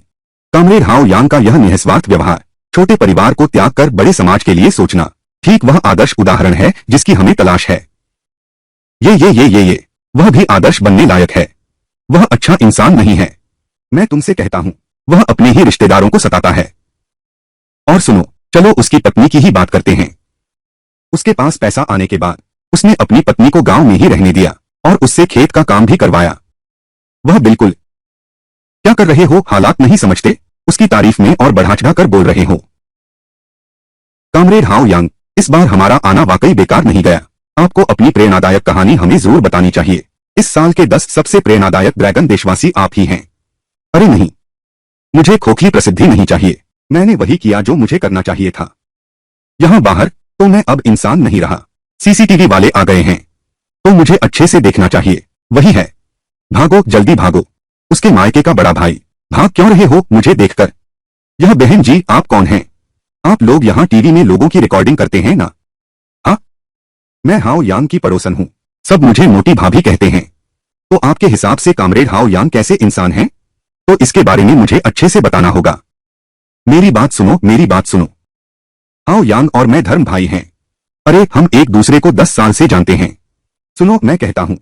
कामरेड हाओ यांग का यह निस्वार्थ व्यवहार, छोटे परिवार को त्याग कर बड़े समाज के लिए सोचना, ठीक वह आदर्श उदाहरण है जिसकी हमें तलाश है। ये वह भी आदर्श बनने लायक है। वह अच्छा इंसान नहीं है। मैं तुमसे कहता हूं, वह अपने ही रिश्तेदारों को सताता है। और सुनो, चलो उसकी पत्नी की ही बात करते हैं। उसके पास पैसा आने के बाद उसने अपनी पत्नी को गांव में ही रहने दिया और उससे खेत का काम भी करवाया। वह बिल्कुल, क्या कर रहे हो, हालात नहीं समझते, उसकी तारीफ में और बढ़ा चढ़ा कर बोल रहे हो। कामरेड हाओ यांग, इस बार हमारा आना वाकई बेकार नहीं गया। आपको अपनी प्रेरणादायक कहानी हमें जरूर बतानी चाहिए। इस साल के 10 सबसे प्रेरणादायक ड्रैगन देशवासी आप ही हैं। अरे नहीं, मुझे खोखली प्रसिद्धि नहीं चाहिए। मैंने वही किया जो मुझे करना चाहिए था। यहां बाहर तो मैं अब इंसान नहीं रहा। सीसीटीवी वाले आ गए हैं तो मुझे अच्छे से देखना चाहिए। वही है, भागो जल्दी भागो। उसके मायके का बड़ा भाई, भाग क्यों रहे हो मुझे देखकर। यह बहन जी, आप कौन हैं? आप लोग यहाँ टीवी में लोगों की रिकॉर्डिंग करते हैं ना? हाँ, मैं हाओ यांग की पड़ोसन हूँ। सब मुझे मोटी भाभी कहते हैं। तो आपके हिसाब से कामरेड हाओ यांग कैसे इंसान हैं? तो इसके बारे में मुझे अच्छे से बताना होगा। मेरी बात सुनो, मेरी बात सुनो। हाओ यांग और मैं धर्म भाई हैं। अरे हम एक दूसरे को 10 साल से जानते हैं। सुनो मैं कहता हूं।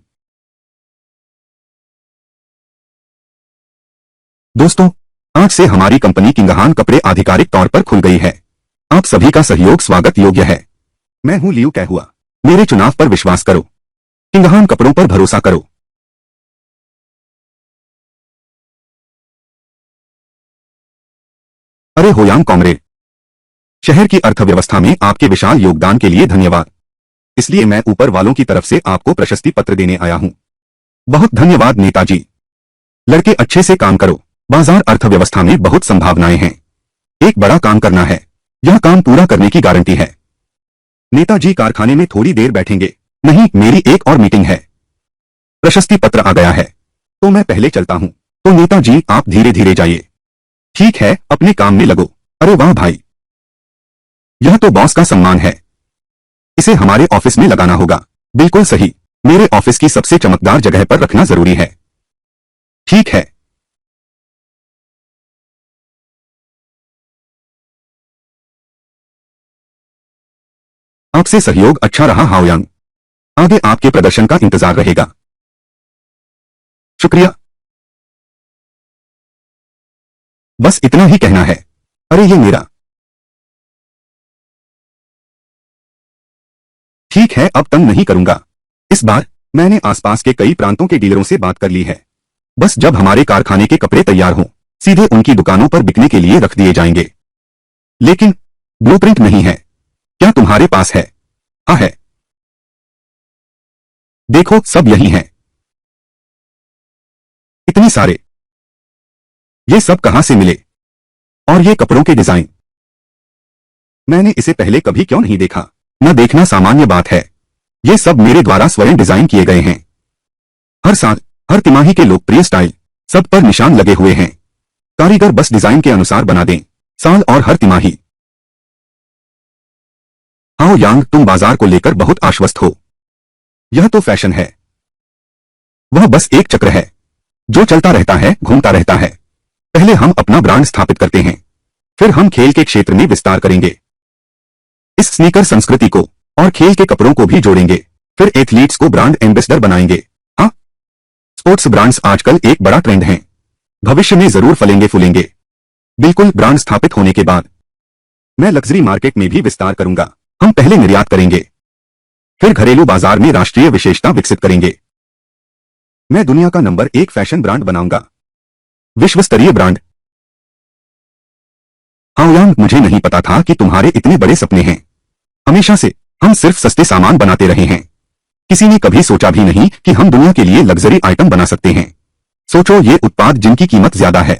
दोस्तों, आज से हमारी कंपनी किंगहान कपड़े आधिकारिक तौर पर खुल गई है। आप सभी का सहयोग स्वागत योग्य है। मैं हूं लियू कैहुआ। मेरे चुनाव पर विश्वास करो। किंगहान कपड़ों पर भरोसा करो। अरे होयांग कॉमरेड, शहर की अर्थव्यवस्था में आपके विशाल योगदान के लिए धन्यवाद। इसलिए मैं ऊपर वालों की तरफ से आपको प्रशस्ति पत्र देने आया हूं। बहुत धन्यवाद नेताजी। लड़के अच्छे से काम करो। बाजार अर्थव्यवस्था में बहुत संभावनाएं हैं। एक बड़ा काम करना है। यह काम पूरा करने की गारंटी है। नेताजी कारखाने में थोड़ी देर बैठेंगे? नहीं, मेरी एक और मीटिंग है। प्रशस्ति पत्र आ गया है तो मैं पहले चलता हूं। तो नेताजी आप धीरे धीरे जाइए। ठीक है, अपने काम में लगो। अरे वाह भाई, यह तो बॉस का सम्मान है। इसे हमारे ऑफिस में लगाना होगा। बिल्कुल सही, मेरे ऑफिस की सबसे चमकदार जगह पर रखना जरूरी है। ठीक है। आपसे सहयोग अच्छा रहा हाओयांग। आगे आपके प्रदर्शन का इंतजार रहेगा। शुक्रिया। बस इतना ही कहना है। अरे ये मेरा। ठीक है, अब तंग नहीं करूंगा। इस बार मैंने आसपास के कई प्रांतों के डीलरों से बात कर ली है। बस जब हमारे कारखाने के कपड़े तैयार हों, सीधे उनकी दुकानों पर बिकने के लिए रख दिए जाएंगे। लेकिन ब्लूप्रिंट नहीं है। क्या तुम्हारे पास है? हाँ है। देखो सब यही है। इतने सारे। ये सब कहां से मिले? और ये कपड़ों के डिजाइन, मैंने इसे पहले कभी क्यों नहीं देखा? न देखना सामान्य बात है। ये सब मेरे द्वारा स्वयं डिजाइन किए गए हैं। हर साल, हर तिमाही के लोकप्रिय स्टाइल, सब पर निशान लगे हुए हैं। कारीगर बस डिजाइन के अनुसार बना दें। साल और हर तिमाही। हाओ यांग, तुम बाजार को लेकर बहुत आश्वस्त हो। यह तो फैशन है। वह बस एक चक्र है जो चलता रहता है, घूमता रहता है। पहले हम अपना ब्रांड स्थापित करते हैं, फिर हम खेल के क्षेत्र में विस्तार करेंगे। इस स्नीकर संस्कृति को और खेल के कपड़ों को भी जोड़ेंगे। फिर एथलीट्स को ब्रांड एम्बेसडर बनाएंगे। हाँ, स्पोर्ट्स ब्रांड्स आजकल एक बड़ा ट्रेंड हैं। भविष्य में जरूर फलेंगे फूलेंगे। बिल्कुल, ब्रांड स्थापित होने के बाद मैं लग्जरी मार्केट में भी विस्तार करूंगा। हम पहले निर्यात करेंगे, फिर घरेलू बाजार में राष्ट्रीय विशेषता विकसित करेंगे। मैं दुनिया का नंबर 1 फैशन ब्रांड बनाऊंगा। विश्व स्तरीय ब्रांड। हाओयांग, मुझे नहीं पता था कि तुम्हारे इतने बड़े सपने हैं। हमेशा से हम सिर्फ सस्ते सामान बनाते रहे हैं। किसी ने कभी सोचा भी नहीं कि हम दुनिया के लिए लग्जरी आइटम बना सकते हैं। सोचो, ये उत्पाद जिनकी कीमत ज्यादा है,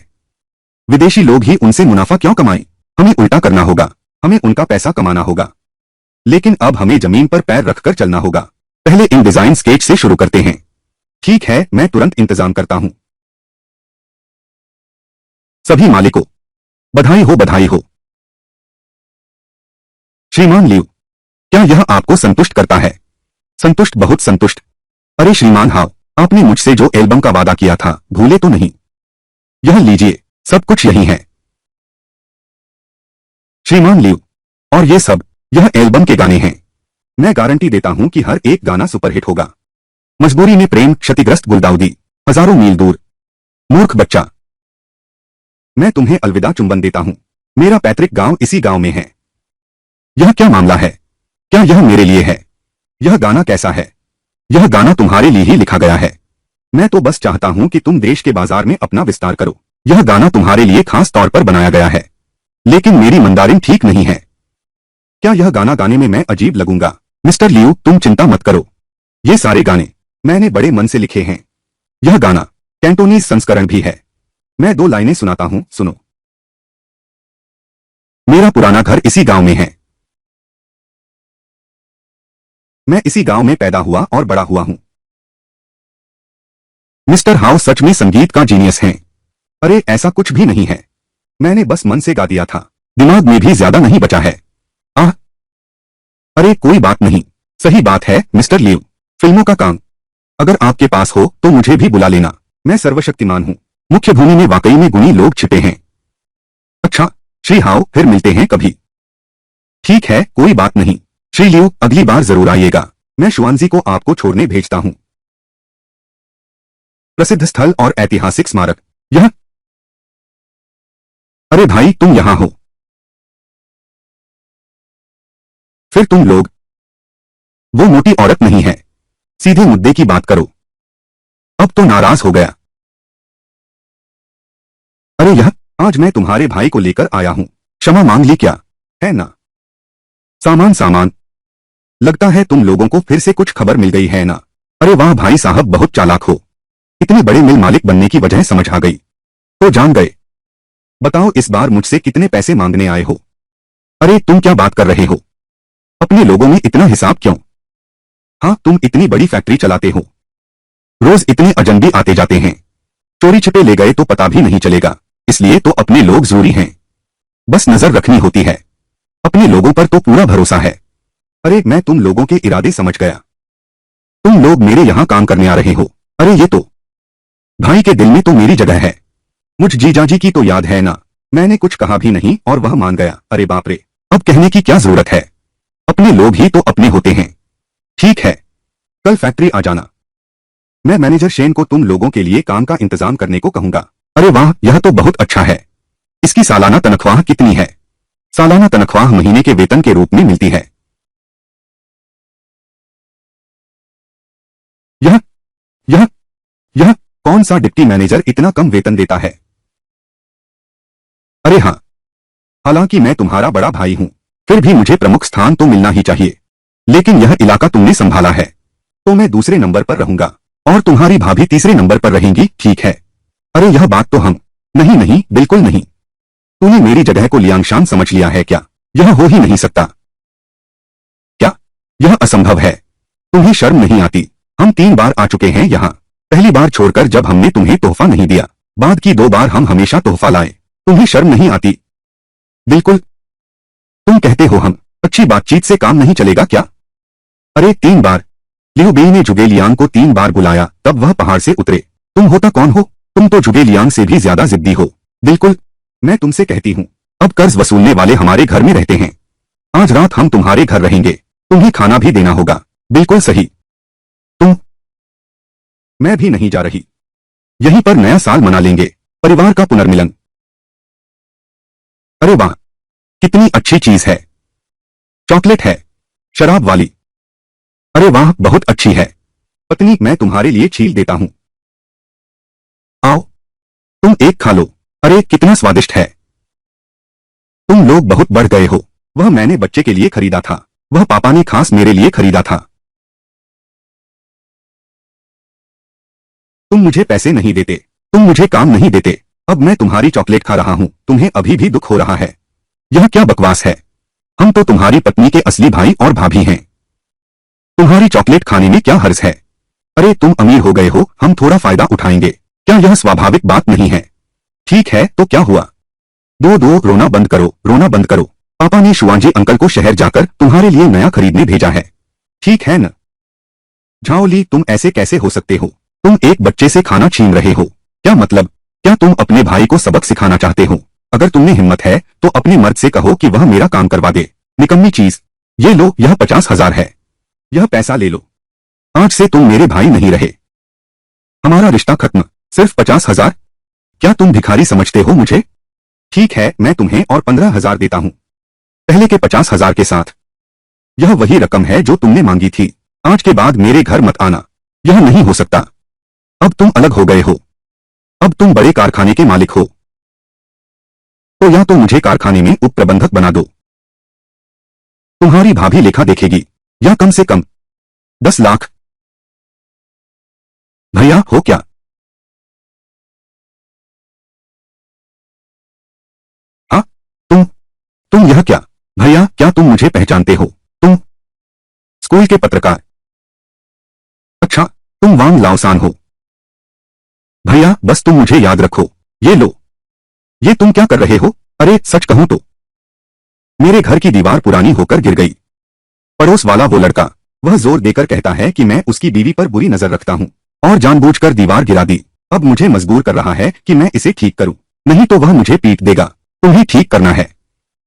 विदेशी लोग ही उनसे मुनाफा क्यों कमाएं? हमें उल्टा करना होगा। हमें उनका पैसा कमाना होगा। लेकिन अब हमें जमीन पर पैर रखकर चलना होगा। पहले इन डिजाइन स्केच से शुरू करते हैं। ठीक है, मैं तुरंत इंतजाम करता हूं। सभी मालिकों, बधाई हो बधाई हो। श्रीमान लियू, क्या यह आपको संतुष्ट करता है? संतुष्ट, बहुत संतुष्ट। अरे श्रीमान हाव, आपने मुझसे जो एल्बम का वादा किया था, भूले तो नहीं? यह लीजिए, सब कुछ यही है। श्रीमान लियो, और ये सब, यह एल्बम के गाने हैं। मैं गारंटी देता हूं कि हर एक गाना सुपरहिट होगा। मजबूरी में प्रेम, क्षतिग्रस्त गुलदाउदी, हजारों मील दूर, मूर्ख बच्चा। मैं तुम्हें अलविदा चुंबन देता हूं। मेरा पैतृक गांव इसी गांव में है। यह क्या मामला है? क्या यह मेरे लिए है? यह गाना कैसा है? यह गाना तुम्हारे लिए ही लिखा गया है। मैं तो बस चाहता हूं कि तुम देश के बाजार में अपना विस्तार करो। यह गाना तुम्हारे लिए खास तौर पर बनाया गया है। लेकिन मेरी मंदारिन ठीक नहीं है। क्या यह गाना गाने में मैं अजीब लगूंगा? मिस्टर लियू, तुम चिंता मत करो। ये सारे गाने मैंने बड़े मन से लिखे हैं। यह गाना कैंटोनीज संस्करण भी है। मैं 2 लाइनें सुनाता हूं, सुनो। मेरा पुराना घर इसी गांव में है। मैं इसी गांव में पैदा हुआ और बड़ा हुआ हूं। मिस्टर हाउ सच में संगीत का जीनियस हैं। अरे ऐसा कुछ भी नहीं है। मैंने बस मन से गा दिया था। दिमाग में भी ज्यादा नहीं बचा है। आह, अरे कोई बात नहीं। सही बात है मिस्टर लियू, फिल्मों का काम अगर आपके पास हो तो मुझे भी बुला लेना। मैं सर्वशक्तिमान हूं। मुख्य भूमि में वाकई में गुणी लोग छिपे हैं। अच्छा श्री हाउ, फिर मिलते हैं कभी। ठीक है, कोई बात नहीं। श्री लियू, अगली बार जरूर आइएगा। मैं शुआनजी को आपको छोड़ने भेजता हूं। प्रसिद्ध स्थल और ऐतिहासिक स्मारक। यह, अरे भाई तुम यहां हो। फिर तुम लोग, वो मोटी औरत नहीं है। सीधे मुद्दे की बात करो। अब तो नाराज हो गया। अरे यह, आज मैं तुम्हारे भाई को लेकर आया हूं। क्षमा मांग ली क्या? है ना? सामान सामान। लगता है तुम लोगों को फिर से कुछ खबर मिल गई है ना? अरे वाह भाई साहब, बहुत चालाक हो। इतने बड़े मिल मालिक बनने की वजह समझ आ गई तो जान गए। बताओ इस बार मुझसे कितने पैसे मांगने आए हो? अरे तुम क्या बात कर रहे हो? अपने लोगों में इतना हिसाब क्यों? हाँ, तुम इतनी बड़ी फैक्ट्री चलाते हो। रोज इतने अजनबी आते जाते हैं। चोरी छिपे ले गए तो पता भी नहीं चलेगा। इसलिए तो अपने लोग जरूरी हैं। बस नजर रखनी होती है। अपने लोगों पर तो पूरा भरोसा है। अरे मैं तुम लोगों के इरादे समझ गया। तुम लोग मेरे यहां काम करने आ रहे हो। अरे ये तो, भाई के दिल में तो मेरी जगह है। मुझ जीजाजी की तो याद है ना? मैंने कुछ कहा भी नहीं और वह मान गया। अरे बाप रे, अब कहने की क्या जरूरत है? अपने लोग ही तो अपने होते हैं। ठीक है, कल फैक्ट्री आ जाना। मैं मैनेजर शेन को तुम लोगों के लिए काम का इंतजाम करने को कहूंगा। अरे वाह, यह तो बहुत अच्छा है। इसकी सालाना तनख्वाह कितनी है? सालाना तनख्वाह महीने के वेतन के रूप में मिलती है। यह यह यह कौन सा डिप्टी मैनेजर इतना कम वेतन देता है? अरे हाँ, हालांकि मैं तुम्हारा बड़ा भाई हूं, फिर भी मुझे प्रमुख स्थान तो मिलना ही चाहिए। लेकिन यह इलाका तुमने संभाला है, तो मैं दूसरे नंबर पर रहूंगा और तुम्हारी भाभी तीसरे नंबर पर रहेंगी, ठीक है? अरे यह बात तो हम, नहीं नहीं, बिल्कुल नहीं। तूने मेरी जगह को लियांशान समझ लिया है क्या? यह हो ही नहीं सकता। क्या? यह असंभव है। तुम्हें शर्म नहीं आती? हम 3 बार आ चुके हैं यहाँ। पहली बार छोड़कर जब हमने तुम्हें तोहफा नहीं दिया, बाद की 2 बार हम हमेशा तोहफा लाए। तुम्हें शर्म नहीं आती? बिल्कुल। तुम कहते हो हम अच्छी बातचीत से काम नहीं चलेगा क्या? अरे 3 बार। लियू बेई ने जुगेलियांग को 3 बार बुलाया, तब वह पहाड़ से उतरे। तुम होता कौन हो? तुम तो जुगेलियांग से भी ज्यादा जिद्दी हो। बिल्कुल, मैं तुमसे कहती हूँ, अब कर्ज वसूलने वाले हमारे घर में रहते हैं। आज रात हम तुम्हारे घर रहेंगे। तुम्हें खाना भी देना होगा। बिल्कुल सही। तुम, मैं भी नहीं जा रही। यहीं पर नया साल मना लेंगे, परिवार का पुनर्मिलन। अरे वाह, कितनी अच्छी चीज है। चॉकलेट है, शराब वाली। अरे वाह, बहुत अच्छी है। पत्नी, मैं तुम्हारे लिए छील देता हूं। आओ, तुम एक खा लो। अरे कितना स्वादिष्ट है। तुम लोग बहुत बढ़ गए हो। वह मैंने बच्चे के लिए खरीदा था। वह पापा ने खास मेरे लिए खरीदा था। तुम मुझे पैसे नहीं देते, तुम मुझे काम नहीं देते। अब मैं तुम्हारी चॉकलेट खा रहा हूं, तुम्हें अभी भी दुख हो रहा है। यह क्या बकवास है? हम तो तुम्हारी पत्नी के असली भाई और भाभी हैं। तुम्हारी चॉकलेट खाने में क्या हर्ज है? अरे तुम अमीर हो गए हो, हम थोड़ा फायदा उठाएंगे। क्या यह स्वाभाविक बात नहीं है? ठीक है, तो क्या हुआ? दो रोना बंद करो, रोना बंद करो। पापा ने शुआंजी अंकल को शहर जाकर तुम्हारे लिए नया खरीदने भेजा है। ठीक है न? झाओली, तुम ऐसे कैसे हो सकते हो? तुम एक बच्चे से खाना छीन रहे हो। क्या मतलब? क्या तुम अपने भाई को सबक सिखाना चाहते हो? अगर तुमने हिम्मत है तो अपने मर्द से कहो कि वह मेरा काम करवा दे। निकम्मी चीज। ये लो, यह 50,000 है। यह पैसा ले लो। आज से तुम मेरे भाई नहीं रहे। हमारा रिश्ता खत्म। सिर्फ 50,000? क्या तुम भिखारी समझते हो मुझे? ठीक है, मैं तुम्हें और 15,000 देता हूं, पहले के 50,000 के साथ। यह वही रकम है जो तुमने मांगी थी। आज के बाद मेरे घर मत आना। यह नहीं हो सकता। अब तुम अलग हो गए हो। अब तुम बड़े कारखाने के मालिक हो। तो या तो मुझे कारखाने में उप प्रबंधक बना दो। तुम्हारी भाभी लेखा देखेगी, या कम से कम 10 लाख। भैया हो क्या? हाँ, तुम यह क्या? भैया, क्या तुम मुझे पहचानते हो? तुम स्कूल के पत्रकार। अच्छा, तुम वांग लाओसान हो। भैया, बस तुम मुझे याद रखो। ये लो। ये तुम क्या कर रहे हो? अरे सच कहूं तो मेरे घर की दीवार पुरानी होकर गिर गई। पड़ोस वाला वो लड़का, वह जोर देकर कहता है कि मैं उसकी बीवी पर बुरी नजर रखता हूं और जानबूझकर दीवार गिरा दी। अब मुझे मजबूर कर रहा है कि मैं इसे ठीक करूं, नहीं तो वह मुझे पीट देगा। तुम्हें ठीक करना है।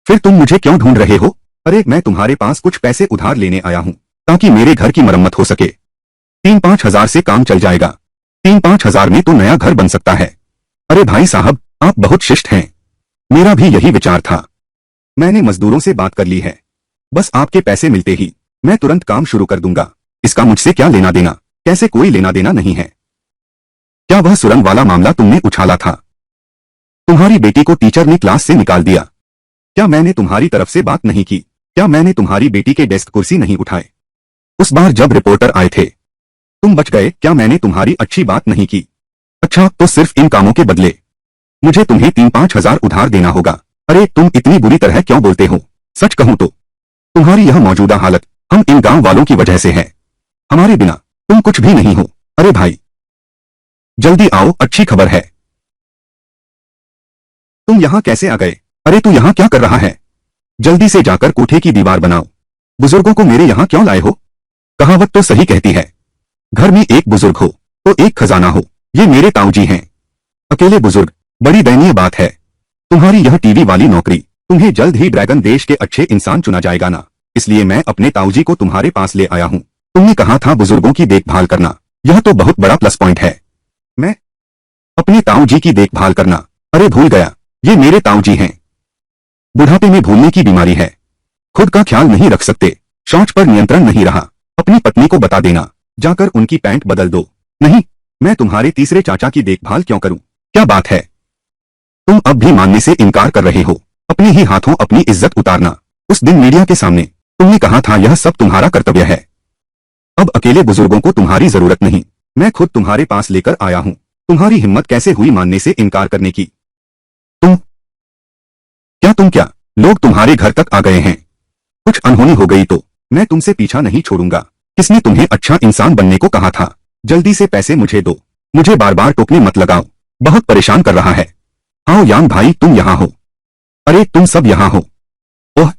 फिर तुम मुझे क्यों ढूंढ रहे हो? अरे मैं तुम्हारे पास कुछ पैसे उधार लेने आया हूं ताकि मेरे घर की मरम्मत हो सके। 3-5 हजार से काम चल जाएगा। 3-5 हजार में तो नया घर बन सकता है। अरे भाई साहब, आप बहुत शिष्ट हैं। मेरा भी यही विचार था। मैंने मजदूरों से बात कर ली है। बस आपके पैसे मिलते ही मैं तुरंत काम शुरू कर दूंगा। इसका मुझसे क्या लेना देना? कैसे कोई लेना देना नहीं है। क्या वह सुरंग वाला मामला तुमने उछाला था? तुम्हारी बेटी को टीचर ने क्लास से निकाल दिया। क्या मैंने तुम्हारी तरफ से बात नहीं की? क्या मैंने तुम्हारी बेटी के डेस्क कुर्सी नहीं उठाए? उस बार जब रिपोर्टर आए थे तुम बच गए। क्या मैंने तुम्हारी अच्छी बात नहीं की? अच्छा, तो सिर्फ इन कामों के बदले मुझे तुम्हें 3-5 हजार उधार देना होगा। अरे तुम इतनी बुरी तरह क्यों बोलते हो? सच कहूं तो तुम्हारी यह मौजूदा हालत हम इन गांव वालों की वजह से है। हमारे बिना तुम कुछ भी नहीं हो। अरे भाई, जल्दी आओ, अच्छी खबर है। तुम यहां कैसे आ गए? अरे तू यहां क्या कर रहा है? जल्दी से जाकर कोठे की दीवार बनाओ। बुजुर्गों को मेरे यहां क्यों लाए हो? कहावत तो सही कहती है, घर में एक बुजुर्ग हो तो एक खजाना हो। ये मेरे ताऊजी हैं, अकेले बुजुर्ग। बड़ी दयनीय बात है। तुम्हारी यह टीवी वाली नौकरी, तुम्हें जल्द ही ड्रैगन देश के अच्छे इंसान चुना जाएगा ना, इसलिए मैं अपने ताऊजी को तुम्हारे पास ले आया हूं। तुमने कहा था बुजुर्गों की देखभाल करना, यह तो बहुत बड़ा प्लस पॉइंट है। मैं अपने ताऊजी की देखभाल करना? अरे भूल गया, ये मेरे ताऊजी हैं। बुढ़ापे में भूलने की बीमारी है, खुद का ख्याल नहीं रख सकते, शौच पर नियंत्रण नहीं रहा। अपनी पत्नी को बता देना, जाकर उनकी पैंट बदल दो। नहीं, मैं तुम्हारे तीसरे चाचा की देखभाल क्यों करूं? क्या बात है, तुम अब भी मानने से इनकार कर रहे हो? अपने ही हाथों अपनी इज्जत उतारना। उस दिन मीडिया के सामने तुमने कहा था यह सब तुम्हारा कर्तव्य है। अब अकेले बुजुर्गों को तुम्हारी जरूरत नहीं, मैं खुद तुम्हारे पास लेकर आया हूं। तुम्हारी हिम्मत कैसे हुई मानने से इनकार करने की? तुम क्या लोग तुम्हारे घर तक आ गए हैं? कुछ अनहोनी हो गई तो मैं तुमसे पीछा नहीं छोड़ूंगा। किसने तुम्हें अच्छा इंसान बनने को कहा था? जल्दी से पैसे मुझे दो। मुझे बार बार टोकने मत लगाओ, बहुत परेशान कर रहा है। आओ यांग भाई, तुम यहाँ हो। अरे तुम सब यहाँ हो। ओह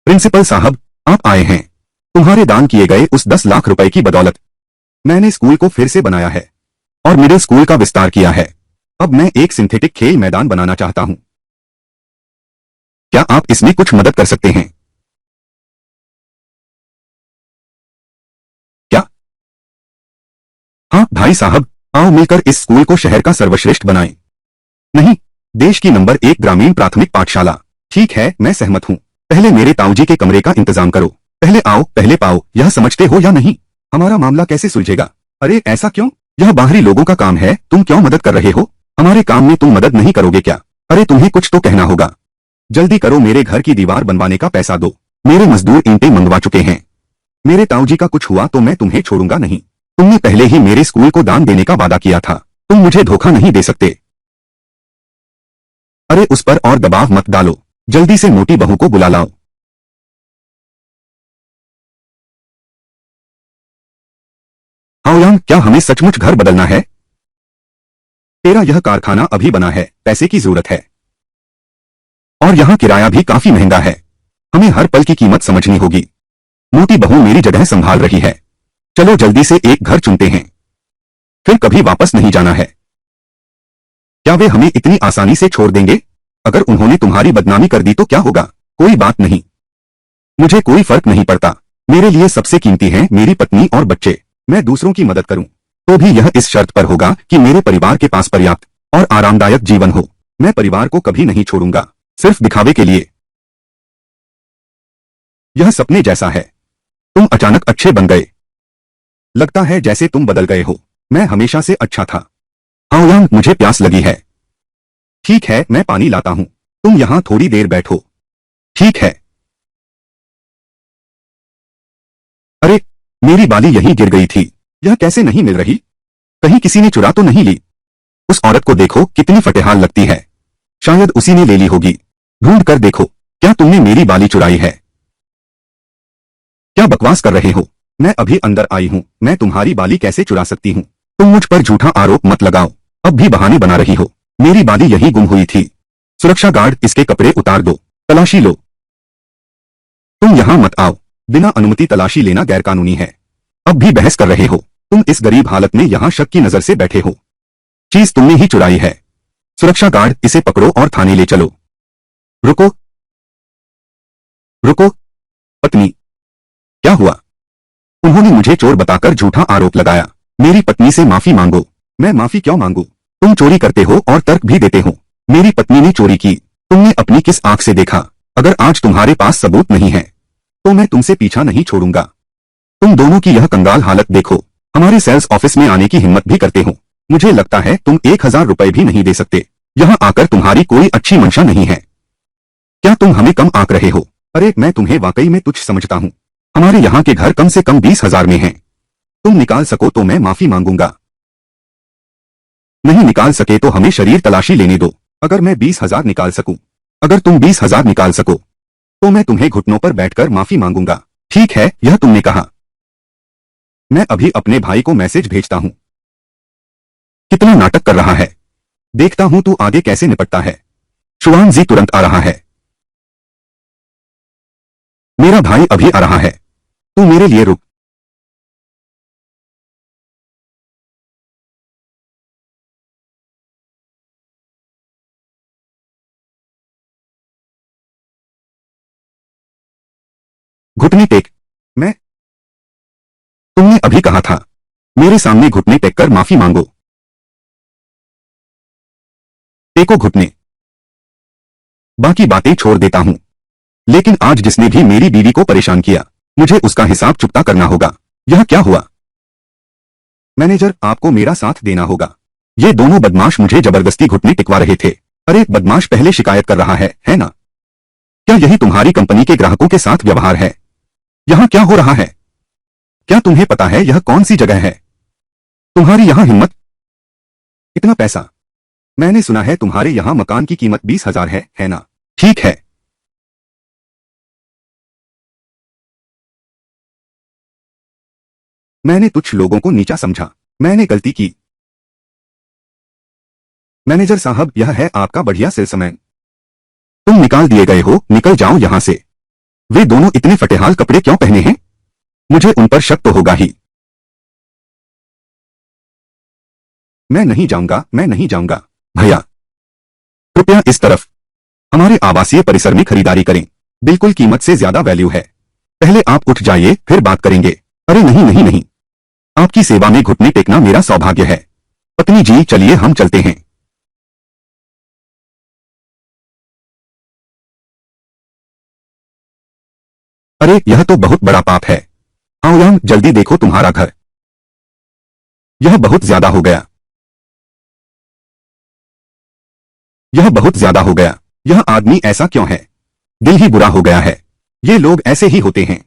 प्रिंसिपल साहब, आप आए हैं। तुम्हारे दान किए गए उस 10 लाख रुपए की बदौलत मैंने स्कूल को फिर से बनाया है और मिडिल स्कूल का विस्तार किया है। अब मैं एक सिंथेटिक खेल मैदान बनाना चाहता हूं। क्या आप इसमें कुछ मदद कर सकते हैं? क्या? हाँ भाई साहब, आओ मिलकर इस स्कूल को शहर का सर्वश्रेष्ठ बनाएं। नहीं, देश की नंबर 1 ग्रामीण प्राथमिक पाठशाला। ठीक है, मैं सहमत हूँ। पहले मेरे ताऊजी के कमरे का इंतजाम करो। पहले आओ पहले पाओ, यह समझते हो या नहीं? हमारा मामला कैसे सुलझेगा? अरे ऐसा क्यों? यह बाहरी लोगों का काम है, तुम क्यों मदद कर रहे हो? हमारे काम में तुम मदद नहीं करोगे क्या? अरे तुम्हें कुछ तो कहना होगा। जल्दी करो, मेरे घर की दीवार बनवाने का पैसा दो। मेरे मजदूर ईंटें मंगवा चुके हैं। मेरे ताऊजी का कुछ हुआ तो मैं तुम्हें छोड़ूंगा नहीं। तुमने पहले ही मेरे स्कूल को दान देने का वादा किया था, तुम मुझे धोखा नहीं दे सकते। अरे उस पर और दबाव मत डालो, जल्दी से मोटी बहू को बुला लाओ। हाओयांग, क्या हमें सचमुच घर बदलना है? तेरा यह कारखाना अभी बना है, पैसे की जरूरत है। और यहाँ किराया भी काफी महंगा है। हमें हर पल की कीमत समझनी होगी। मोटी बहू मेरी जगह संभाल रही है। चलो जल्दी से एक घर चुनते हैं, फिर कभी वापस नहीं जाना है। क्या वे हमें इतनी आसानी से छोड़ देंगे? अगर उन्होंने तुम्हारी बदनामी कर दी तो क्या होगा? कोई बात नहीं, मुझे कोई फर्क नहीं पड़ता। मेरे लिए सबसे कीमती हैं मेरी पत्नी और बच्चे। मैं दूसरों की मदद करूं तो भी यह इस शर्त पर होगा कि मेरे परिवार के पास पर्याप्त और आरामदायक जीवन हो। मैं परिवार को कभी नहीं छोड़ूंगा, सिर्फ दिखावे के लिए। यह सपने जैसा है। तुम अचानक अच्छे बन गए। लगता है जैसे तुम बदल गए हो। मैं हमेशा से अच्छा था। हाओयांग, मुझे प्यास लगी है। ठीक है, मैं पानी लाता हूं। तुम यहां थोड़ी देर बैठो। ठीक है। अरे, मेरी बाली यहीं गिर गई थी। यह कैसे नहीं मिल रही? कहीं किसी ने चुरा तो नहीं ली? उस औरत को देखो, कितनी फटेहाल लगती है। शायद उसी ने ले ली होगी। ढूंढ कर देखो, क्या तुमने मेरी बाली चुराई है? क्या बकवास कर रहे हो? मैं अभी अंदर आई हूं। मैं तुम्हारी बाली कैसे चुरा सकती हूं? तुम मुझ पर झूठा आरोप मत लगाओ। अब भी बहाने बना रही हो। मेरी बाली यहीं गुम हुई थी। सुरक्षा गार्ड, इसके कपड़े उतार दो। तलाशी लो। तुम यहां मत आओ। बिना अनुमति तलाशी लेना गैरकानूनी है। अब भी बहस कर रहे हो? तुम इस गरीब हालत में यहां शक की नजर से बैठे हो। चीज तुमने ही चुराई है। सुरक्षा गार्ड, इसे पकड़ो और थाने ले चलो। रुको, रुको। पत्नी, क्या हुआ? उन्होंने मुझे चोर बताकर झूठा आरोप लगाया। मेरी पत्नी से माफी मांगो। मैं माफी क्यों मांगू? तुम चोरी करते हो और तर्क भी देते हो। मेरी पत्नी ने चोरी की। तुमने अपनी किस आंख से देखा? अगर आज तुम्हारे पास सबूत नहीं है तो मैं तुमसे पीछा नहीं छोड़ूंगा। तुम दोनों की यह कंगाल हालत देखो। हमारे सेल्स ऑफिस में आने की हिम्मत भी करते हो। मुझे लगता है तुम 1000 रुपए भी नहीं दे सकते। यहाँ आकर तुम्हारी कोई अच्छी मंशा नहीं है। क्या तुम हमें कम आंक रहे हो? अरे, मैं तुम्हें वाकई में तुच्छ समझता हूँ। हमारे यहाँ के घर कम से कम 20,000 में हैं। तुम निकाल सको तो मैं माफी मांगूंगा। नहीं निकाल सके तो हमें शरीर तलाशी लेने दो। अगर मैं 20,000 निकाल सकूं, अगर तुम 20,000 निकाल सको तो मैं तुम्हें घुटनों पर बैठकर माफी मांगूंगा। ठीक है, यह तुमने कहा। मैं अभी अपने भाई को मैसेज भेजता हूं। कितना नाटक कर रहा है। देखता हूं तू आगे कैसे निपटता है। शुआन जी तुरंत आ रहा है। मेरा भाई अभी आ रहा है। तू मेरे लिए रुक। घुटने टेक। मैं तुमने अभी कहा था मेरे सामने घुटने टेक कर माफी मांगो। टेको घुटने। बाकी बातें छोड़ देता हूं, लेकिन आज जिसने भी मेरी बीवी को परेशान किया, मुझे उसका हिसाब चुकता करना होगा। यह क्या हुआ? मैनेजर, आपको मेरा साथ देना होगा। ये दोनों बदमाश मुझे जबरदस्ती घुटने टिकवा रहे थे। अरे, बदमाश पहले शिकायत कर रहा है ना? क्या यही तुम्हारी कंपनी के ग्राहकों के साथ व्यवहार है? यहां क्या हो रहा है? क्या तुम्हें पता है यह कौन सी जगह है? तुम्हारी यहां हिम्मत? इतना पैसा? मैंने सुना है तुम्हारे यहां मकान की कीमत 20,000 है ना? ठीक है। मैंने तुच्छ लोगों को नीचा समझा। मैंने गलती की। मैनेजर साहब, यह है आपका बढ़िया सेल्समैन। तुम निकाल दिए गए हो, निकल जाओ यहां से। वे दोनों इतने फटेहाल कपड़े क्यों पहने हैं? मुझे उन पर शक तो होगा ही। मैं नहीं जाऊंगा, मैं नहीं जाऊंगा। भैया, कृपया इस तरफ। हमारे आवासीय परिसर में खरीदारी करें। बिल्कुल कीमत से ज्यादा वैल्यू है। पहले आप उठ जाइए, फिर बात करेंगे। अरे नहीं नहीं नहीं, आपकी सेवा में घुटने टेकना मेरा सौभाग्य है। पत्नी जी, चलिए हम चलते हैं। अरे, यह तो बहुत बड़ा पाप है। आओ जल्दी देखो तुम्हारा घर। यह बहुत ज्यादा हो गया। यह बहुत ज्यादा हो गया। यह आदमी ऐसा क्यों है? दिल ही बुरा हो गया है। ये लोग ऐसे ही होते हैं।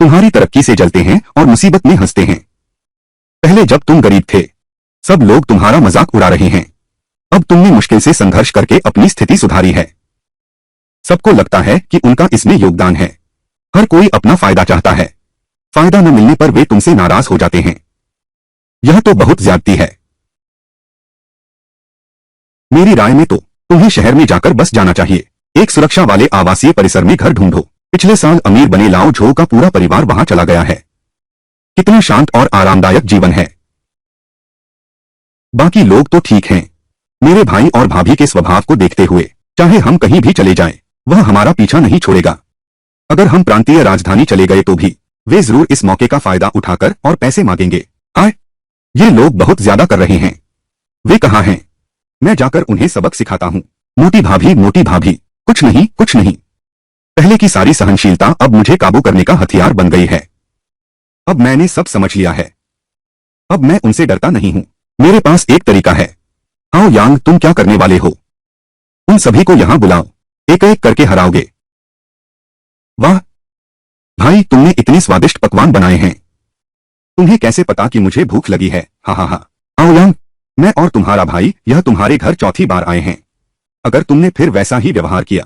तुम्हारी तरक्की से जलते हैं और मुसीबत में हंसते हैं। पहले जब तुम गरीब थे, सब लोग तुम्हारा मजाक उड़ा रहे हैं। अब तुमने मुश्किल से संघर्ष करके अपनी स्थिति सुधारी है। सबको लगता है कि उनका इसमें योगदान है। हर कोई अपना फायदा चाहता है। फायदा न मिलने पर वे तुमसे नाराज हो जाते हैं। यह तो बहुत ज्यादती है। मेरी राय में तो तुम्हें शहर में जाकर बस जाना चाहिए। एक सुरक्षा वाले आवासीय परिसर में घर ढूंढो। पिछले साल अमीर बने लाओ झो का पूरा परिवार वहां चला गया है। कितना शांत और आरामदायक जीवन है। बाकी लोग तो ठीक हैं। मेरे भाई और भाभी के स्वभाव को देखते हुए चाहे हम कहीं भी चले जाएं, वह हमारा पीछा नहीं छोड़ेगा। अगर हम प्रांतीय राजधानी चले गए तो भी वे जरूर इस मौके का फायदा उठाकर और पैसे मांगेंगे। आए, ये लोग बहुत ज्यादा कर रहे हैं। वे कहाँ हैं? मैं जाकर उन्हें सबक सिखाता हूँ। मोटी भाभी, कुछ नहीं कुछ नहीं। पहले की सारी सहनशीलता अब मुझे काबू करने का हथियार बन गई है। अब मैंने सब समझ लिया है। अब मैं उनसे डरता नहीं हूँ। मेरे पास एक तरीका है। आओ यांग, तुम क्या करने वाले हो? उन सभी को यहाँ बुलाओ, एक एक करके हराओगे। वाह भाई, तुमने इतने स्वादिष्ट पकवान बनाए हैं। तुम्हें कैसे पता कि मुझे भूख लगी है? हा हा हा। आओ यांग, मैं और तुम्हारा भाई यह तुम्हारे घर चौथी बार आए हैं। अगर तुमने फिर वैसा ही व्यवहार किया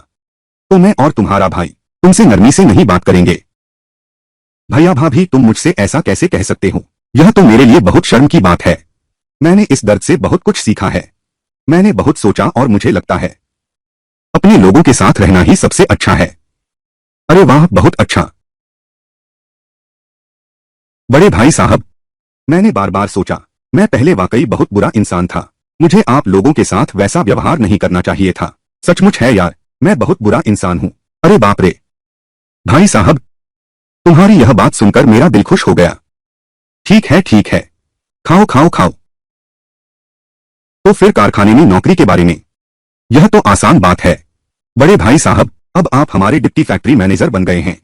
तो मैं और तुम्हारा भाई तुमसे नरमी से नहीं बात करेंगे। भैया भाभी, तुम मुझसे ऐसा कैसे कह सकते हो? यह तो मेरे लिए बहुत शर्म की बात है। मैंने इस दर्द से बहुत कुछ सीखा है। मैंने बहुत सोचा और मुझे लगता है अपने लोगों के साथ रहना ही सबसे अच्छा है। अरे वाह, बहुत अच्छा। बड़े भाई साहब, मैंने बार बार सोचा, मैं पहले वाकई बहुत बुरा इंसान था। मुझे आप लोगों के साथ वैसा व्यवहार नहीं करना चाहिए था। सचमुच है यार, मैं बहुत बुरा इंसान हूँ। अरे बाप रे। भाई साहब, तुम्हारी यह बात सुनकर मेरा दिल खुश हो गया। ठीक है, खाओ खाओ खाओ। तो फिर कारखाने में नौकरी के बारे में? यह तो आसान बात है। बड़े भाई साहब, अब आप हमारे डिप्टी फैक्ट्री मैनेजर बन गए हैं।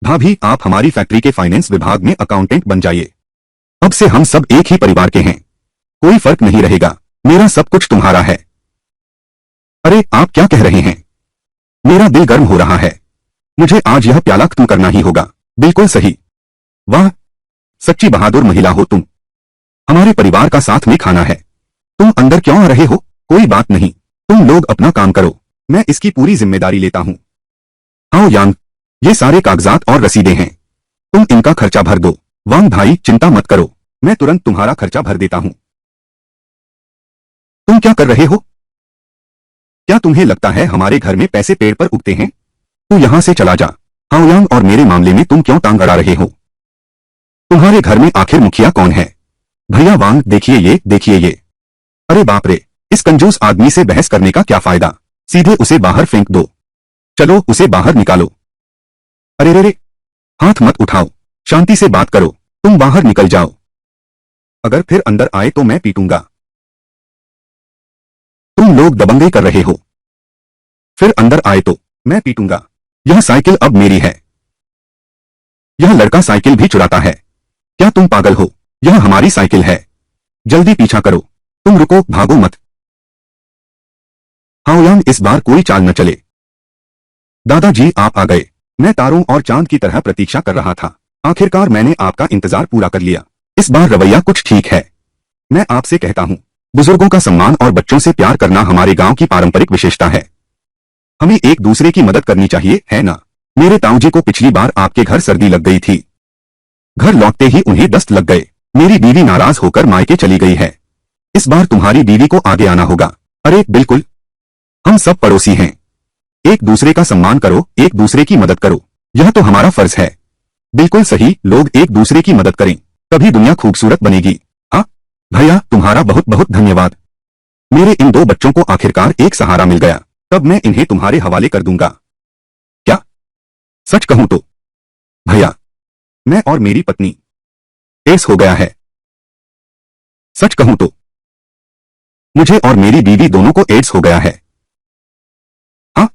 भाभी, आप हमारी फैक्ट्री के फाइनेंस विभाग में अकाउंटेंट बन जाइए। अब से हम सब एक ही परिवार के हैं। कोई फर्क नहीं रहेगा। मेरा सब कुछ तुम्हारा है। अरे आप क्या कह रहे हैं? मेरा दिल गर्म हो रहा है। मुझे आज यह प्याला खत्म करना ही होगा। बिल्कुल सही। वाह, सच्ची बहादुर महिला हो तुम। हमारे परिवार का साथ में खाना है। तुम अंदर क्यों आ रहे हो? कोई बात नहीं, तुम लोग अपना काम करो, मैं इसकी पूरी जिम्मेदारी लेता हूँ। आओ यांग, ये सारे कागजात और रसीदें हैं। तुम इनका खर्चा भर दो। वांग भाई, चिंता मत करो, मैं तुरंत तुम्हारा खर्चा भर देता हूँ। तुम क्या कर रहे हो? क्या तुम्हें लगता है हमारे घर में पैसे पेड़ पर उगते हैं? तू यहां से चला जा। हाओयांग, और मेरे मामले में तुम क्यों टांग अड़ा रहे हो? तुम्हारे घर में आखिर मुखिया कौन है? भैया वांग, देखिए ये। अरे बाप रे, इस कंजूस आदमी से बहस करने का क्या फायदा? सीधे उसे बाहर फेंक दो। चलो उसे बाहर निकालो। अरे रे रे, हाथ मत उठाओ, शांति से बात करो। तुम बाहर निकल जाओ। अगर फिर अंदर आए तो मैं पीटूंगा। तुम लोग दबंगई कर रहे हो। फिर अंदर आए तो मैं पीटूंगा। यह साइकिल अब मेरी है। यह लड़का साइकिल भी चुराता है। क्या तुम पागल हो? यह हमारी साइकिल है। जल्दी पीछा करो। तुम रुको, भागो मत। हाओयांग, इस बार कोई चाल न चले। दादाजी, आप आ गए। मैं तारों और चांद की तरह प्रतीक्षा कर रहा था। आखिरकार मैंने आपका इंतजार पूरा कर लिया। इस बार रवैया कुछ ठीक है। मैं आपसे कहता हूँ, बुजुर्गों का सम्मान और बच्चों से प्यार करना हमारे गांव की पारंपरिक विशेषता है। हमें एक दूसरे की मदद करनी चाहिए, है ना? मेरे ताऊजी को पिछली बार आपके घर सर्दी लग गई थी। घर लौटते ही उन्हें दस्त लग गए। मेरी बीवी नाराज होकर मायके चली गई है। इस बार तुम्हारी बीवी को आगे आना होगा। अरे बिल्कुल, हम सब पड़ोसी हैं। एक दूसरे का सम्मान करो, एक दूसरे की मदद करो, यह तो हमारा फर्ज है। बिल्कुल सही, लोग एक दूसरे की मदद करें, तभी दुनिया खूबसूरत बनेगी। हाँ भैया, तुम्हारा बहुत बहुत धन्यवाद। मेरे इन दो बच्चों को आखिरकार एक सहारा मिल गया। तब मैं इन्हें तुम्हारे हवाले कर दूंगा। क्या? सच कहूं तो भैया, मैं और मेरी पत्नी एड्स हो गया है। सच कहूं तो मुझे और मेरी बीवी दोनों को एड्स हो गया है। हाँ,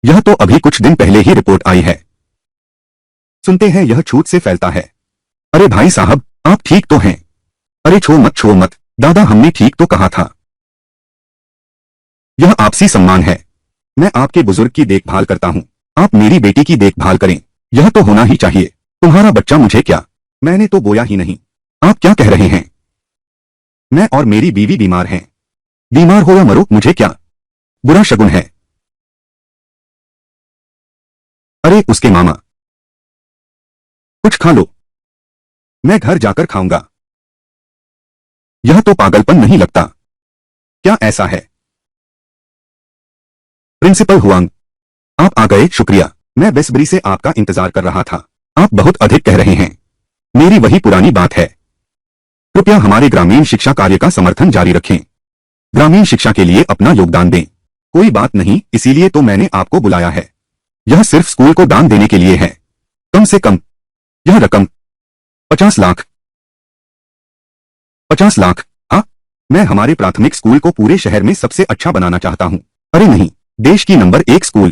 यह तो अभी कुछ दिन पहले ही रिपोर्ट आई है। सुनते हैं यह छूत से फैलता है। अरे भाई साहब, आप ठीक तो हैं? अरे छो मत, दादा हमने ठीक तो कहा था। यह आपसी सम्मान है। मैं आपके बुजुर्ग की देखभाल करता हूँ, आप मेरी बेटी की देखभाल करें, यह तो होना ही चाहिए। तुम्हारा बच्चा मुझे क्या? मैंने तो बोया ही नहीं। आप क्या कह रहे हैं? मैं और मेरी बीवी बीमार हैं। बीमार हो या मरो, मुझे क्या? बुरा शगुन है। अरे उसके मामा, कुछ खा लो। मैं घर जाकर खाऊंगा। यह तो पागलपन नहीं लगता? क्या ऐसा है? प्रिंसिपल हुआंग, आप आ गए, शुक्रिया। मैं बेसब्री से आपका इंतजार कर रहा था। आप बहुत अधिक कह रहे हैं। मेरी वही पुरानी बात है। कृपया हमारे ग्रामीण शिक्षा कार्य का समर्थन जारी रखें। ग्रामीण शिक्षा के लिए अपना योगदान दें। कोई बात नहीं, इसीलिए तो मैंने आपको बुलाया है। यह सिर्फ स्कूल को दान देने के लिए है। कम से कम यह रकम 50 लाख। 50 लाख? हाँ, मैं हमारे प्राथमिक स्कूल को पूरे शहर में सबसे अच्छा बनाना चाहता हूँ। अरे नहीं, देश की नंबर 1 स्कूल।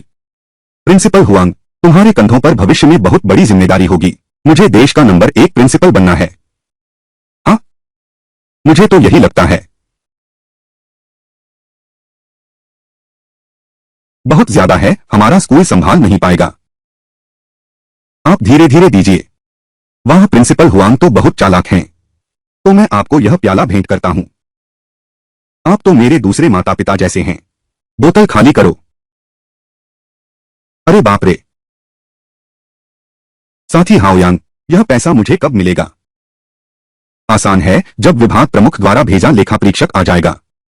प्रिंसिपल हुआंग, तुम्हारे कंधों पर भविष्य में बहुत बड़ी जिम्मेदारी होगी। मुझे देश का नंबर 1 प्रिंसिपल बनना है। हाँ, मुझे तो यही लगता है। बहुत ज्यादा है, हमारा स्कूल संभाल नहीं पाएगा। आप धीरे धीरे दीजिए। वाह, प्रिंसिपल हुआंग तो बहुत चालाक हैं। तो मैं आपको यह प्याला भेंट करता हूं। आप तो मेरे दूसरे माता पिता जैसे हैं। बोतल खाली करो। अरे बाप रे। साथी हाओयांग, यह पैसा मुझे कब मिलेगा? आसान है, जब विभाग प्रमुख द्वारा भेजा लेखा परीक्षक आ जाएगा।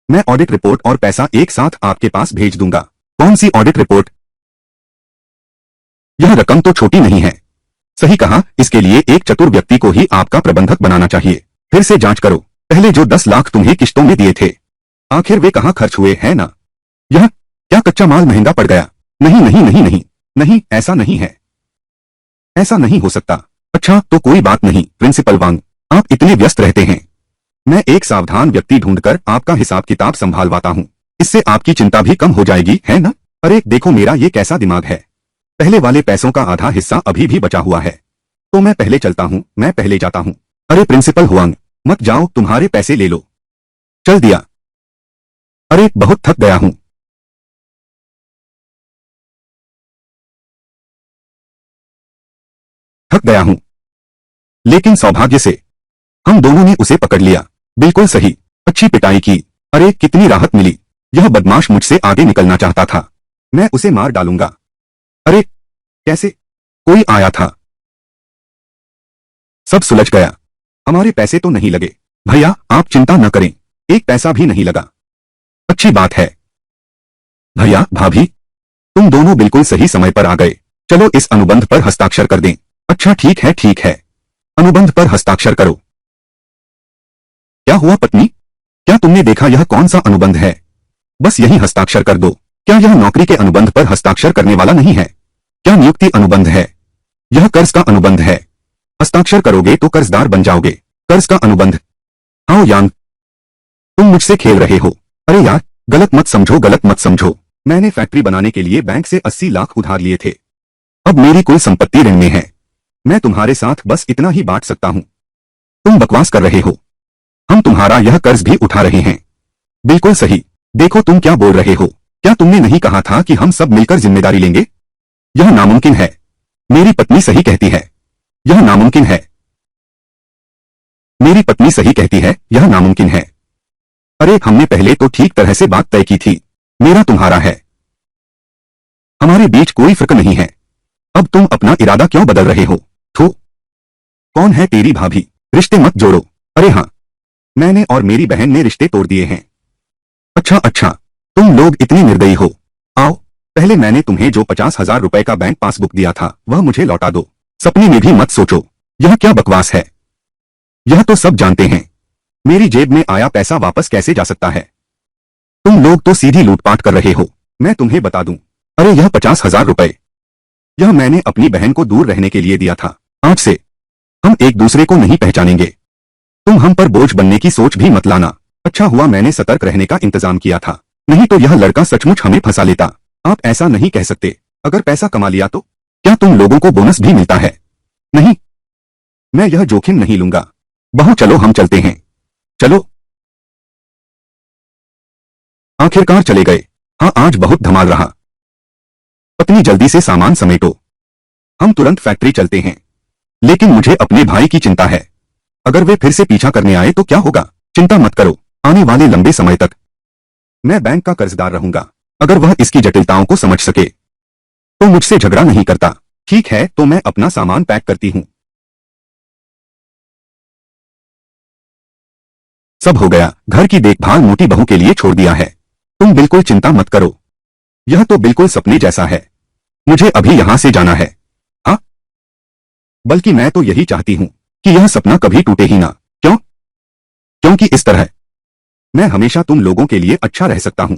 मैं ऑडिट रिपोर्ट और पैसा एक साथ आपके पास भेज दूंगा। कौन सी ऑडिट रिपोर्ट? यह रकम तो छोटी नहीं है। सही कहा, इसके लिए एक चतुर व्यक्ति को ही आपका प्रबंधक बनाना चाहिए। फिर से जांच करो। पहले जो 10 लाख तुम्हें किश्तों में दिए थे, आखिर वे कहां खर्च हुए, हैं ना? यह क्या कच्चा माल महंगा पड़ गया? नहीं नहीं नहीं नहीं नहीं, ऐसा नहीं है। ऐसा नहीं हो सकता। अच्छा, तो कोई बात नहीं प्रिंसिपल वांग, आप इतने व्यस्त रहते हैं। मैं एक सावधान व्यक्ति ढूंढकर आपका हिसाब किताब संभालवाता हूँ। इससे आपकी चिंता भी कम हो जाएगी, है ना? अरे देखो, मेरा ये कैसा दिमाग है। पहले वाले पैसों का आधा हिस्सा अभी भी बचा हुआ है। तो मैं पहले चलता हूँ, मैं पहले जाता हूँ। अरे प्रिंसिपल हुआंग, मत जाओ, तुम्हारे पैसे ले लो। चल दिया। अरे बहुत थक गया हूँ। थक गया हूँ। लेकिन सौभाग्य से हम दोनों ने उसे पकड़ लिया। बिल्कुल सही। अच्छी पिटाई की। अरे कितनी राहत मिली। यह बदमाश मुझसे आगे निकलना चाहता था। मैं उसे मार डालूंगा। अरे कैसे? कोई आया था। सब सुलझ गया। हमारे पैसे तो नहीं लगे। भैया आप चिंता न करें, एक पैसा भी नहीं लगा। अच्छी बात है। भैया भाभी, तुम दोनों बिल्कुल सही समय पर आ गए। चलो इस अनुबंध पर हस्ताक्षर कर दें। अच्छा ठीक है ठीक है। अनुबंध पर हस्ताक्षर करो। क्या हुआ पत्नी? क्या तुमने देखा यह कौन सा अनुबंध है? बस यही हस्ताक्षर कर दो। क्या यह नौकरी के अनुबंध पर हस्ताक्षर करने वाला नहीं है? क्या नियुक्ति अनुबंध है? यह कर्ज का अनुबंध है। हस्ताक्षर करोगे तो कर्जदार बन जाओगे। कर्ज का अनुबंध। हाओ यांग, तुम मुझसे खेल रहे हो। अरे यार, गलत मत समझो, गलत मत समझो। मैंने फैक्ट्री बनाने के लिए बैंक से 80 लाख उधार लिए थे। अब मेरी कुल संपत्ति ऋण में है। मैं तुम्हारे साथ बस इतना ही बांट सकता हूँ। तुम बकवास कर रहे हो। हम तुम्हारा यह कर्ज भी उठा रहे हैं। बिल्कुल सही। देखो तुम क्या बोल रहे हो। क्या तुमने नहीं कहा था कि हम सब मिलकर जिम्मेदारी लेंगे? यह नामुमकिन है। मेरी पत्नी सही कहती है। यह नामुमकिन है। मेरी पत्नी सही कहती है, यह नामुमकिन है। अरे हमने पहले तो ठीक तरह से बात तय की थी। मेरा तुम्हारा है। हमारे बीच कोई फर्क नहीं है। अब तुम अपना इरादा क्यों बदल रहे हो? थू। कौन है तेरी भाभी? रिश्ते मत जोड़ो। अरे हाँ, मैंने और मेरी बहन ने रिश्ते तोड़ दिए हैं। अच्छा अच्छा, तुम लोग इतने निर्दयी हो। आओ, पहले मैंने तुम्हें जो 50,000 रुपए का बैंक पासबुक दिया था वह मुझे लौटा दो। सपने में भी मत सोचो। यह क्या बकवास है? यह तो सब जानते हैं। मेरी जेब में आया पैसा वापस कैसे जा सकता है? तुम लोग तो सीधी लूटपाट कर रहे हो। मैं तुम्हें बता दूं। अरे यह 50,000 रुपए, यह मैंने अपनी बहन को दूर रहने के लिए दिया था। आज से हम एक दूसरे को नहीं पहचानेंगे। तुम हम पर बोझ बनने की सोच भी मत लाना। अच्छा हुआ मैंने सतर्क रहने का इंतजाम किया था, नहीं तो यह लड़का सचमुच हमें फंसा लेता। आप ऐसा नहीं कह सकते। अगर पैसा कमा लिया तो क्या तुम लोगों को बोनस भी मिलता है? नहीं, मैं यह जोखिम नहीं लूंगा। बहू चलो हम चलते हैं। चलो। आखिरकार चले गए। हाँ आज बहुत धमाल रहा। पत्नी जल्दी से सामान समेटो, हम तुरंत फैक्ट्री चलते हैं। लेकिन मुझे अपने भाई की चिंता है। अगर वे फिर से पीछा करने आए तो क्या होगा? चिंता मत करो, आने वाले लंबे समय तक मैं बैंक का कर्जदार रहूंगा। अगर वह इसकी जटिलताओं को समझ सके तो मुझसे झगड़ा नहीं करता। ठीक है, तो मैं अपना सामान पैक करती हूँ। सब हो गया। घर की देखभाल मोटी बहू के लिए छोड़ दिया है। तुम बिल्कुल चिंता मत करो। यह तो बिल्कुल सपने जैसा है। मुझे अभी यहां से जाना है। हाँ, बल्कि मैं तो यही चाहती हूं कि यह सपना कभी टूटे ही ना। क्यों? क्योंकि इस तरह मैं हमेशा तुम लोगों के लिए अच्छा रह सकता हूं।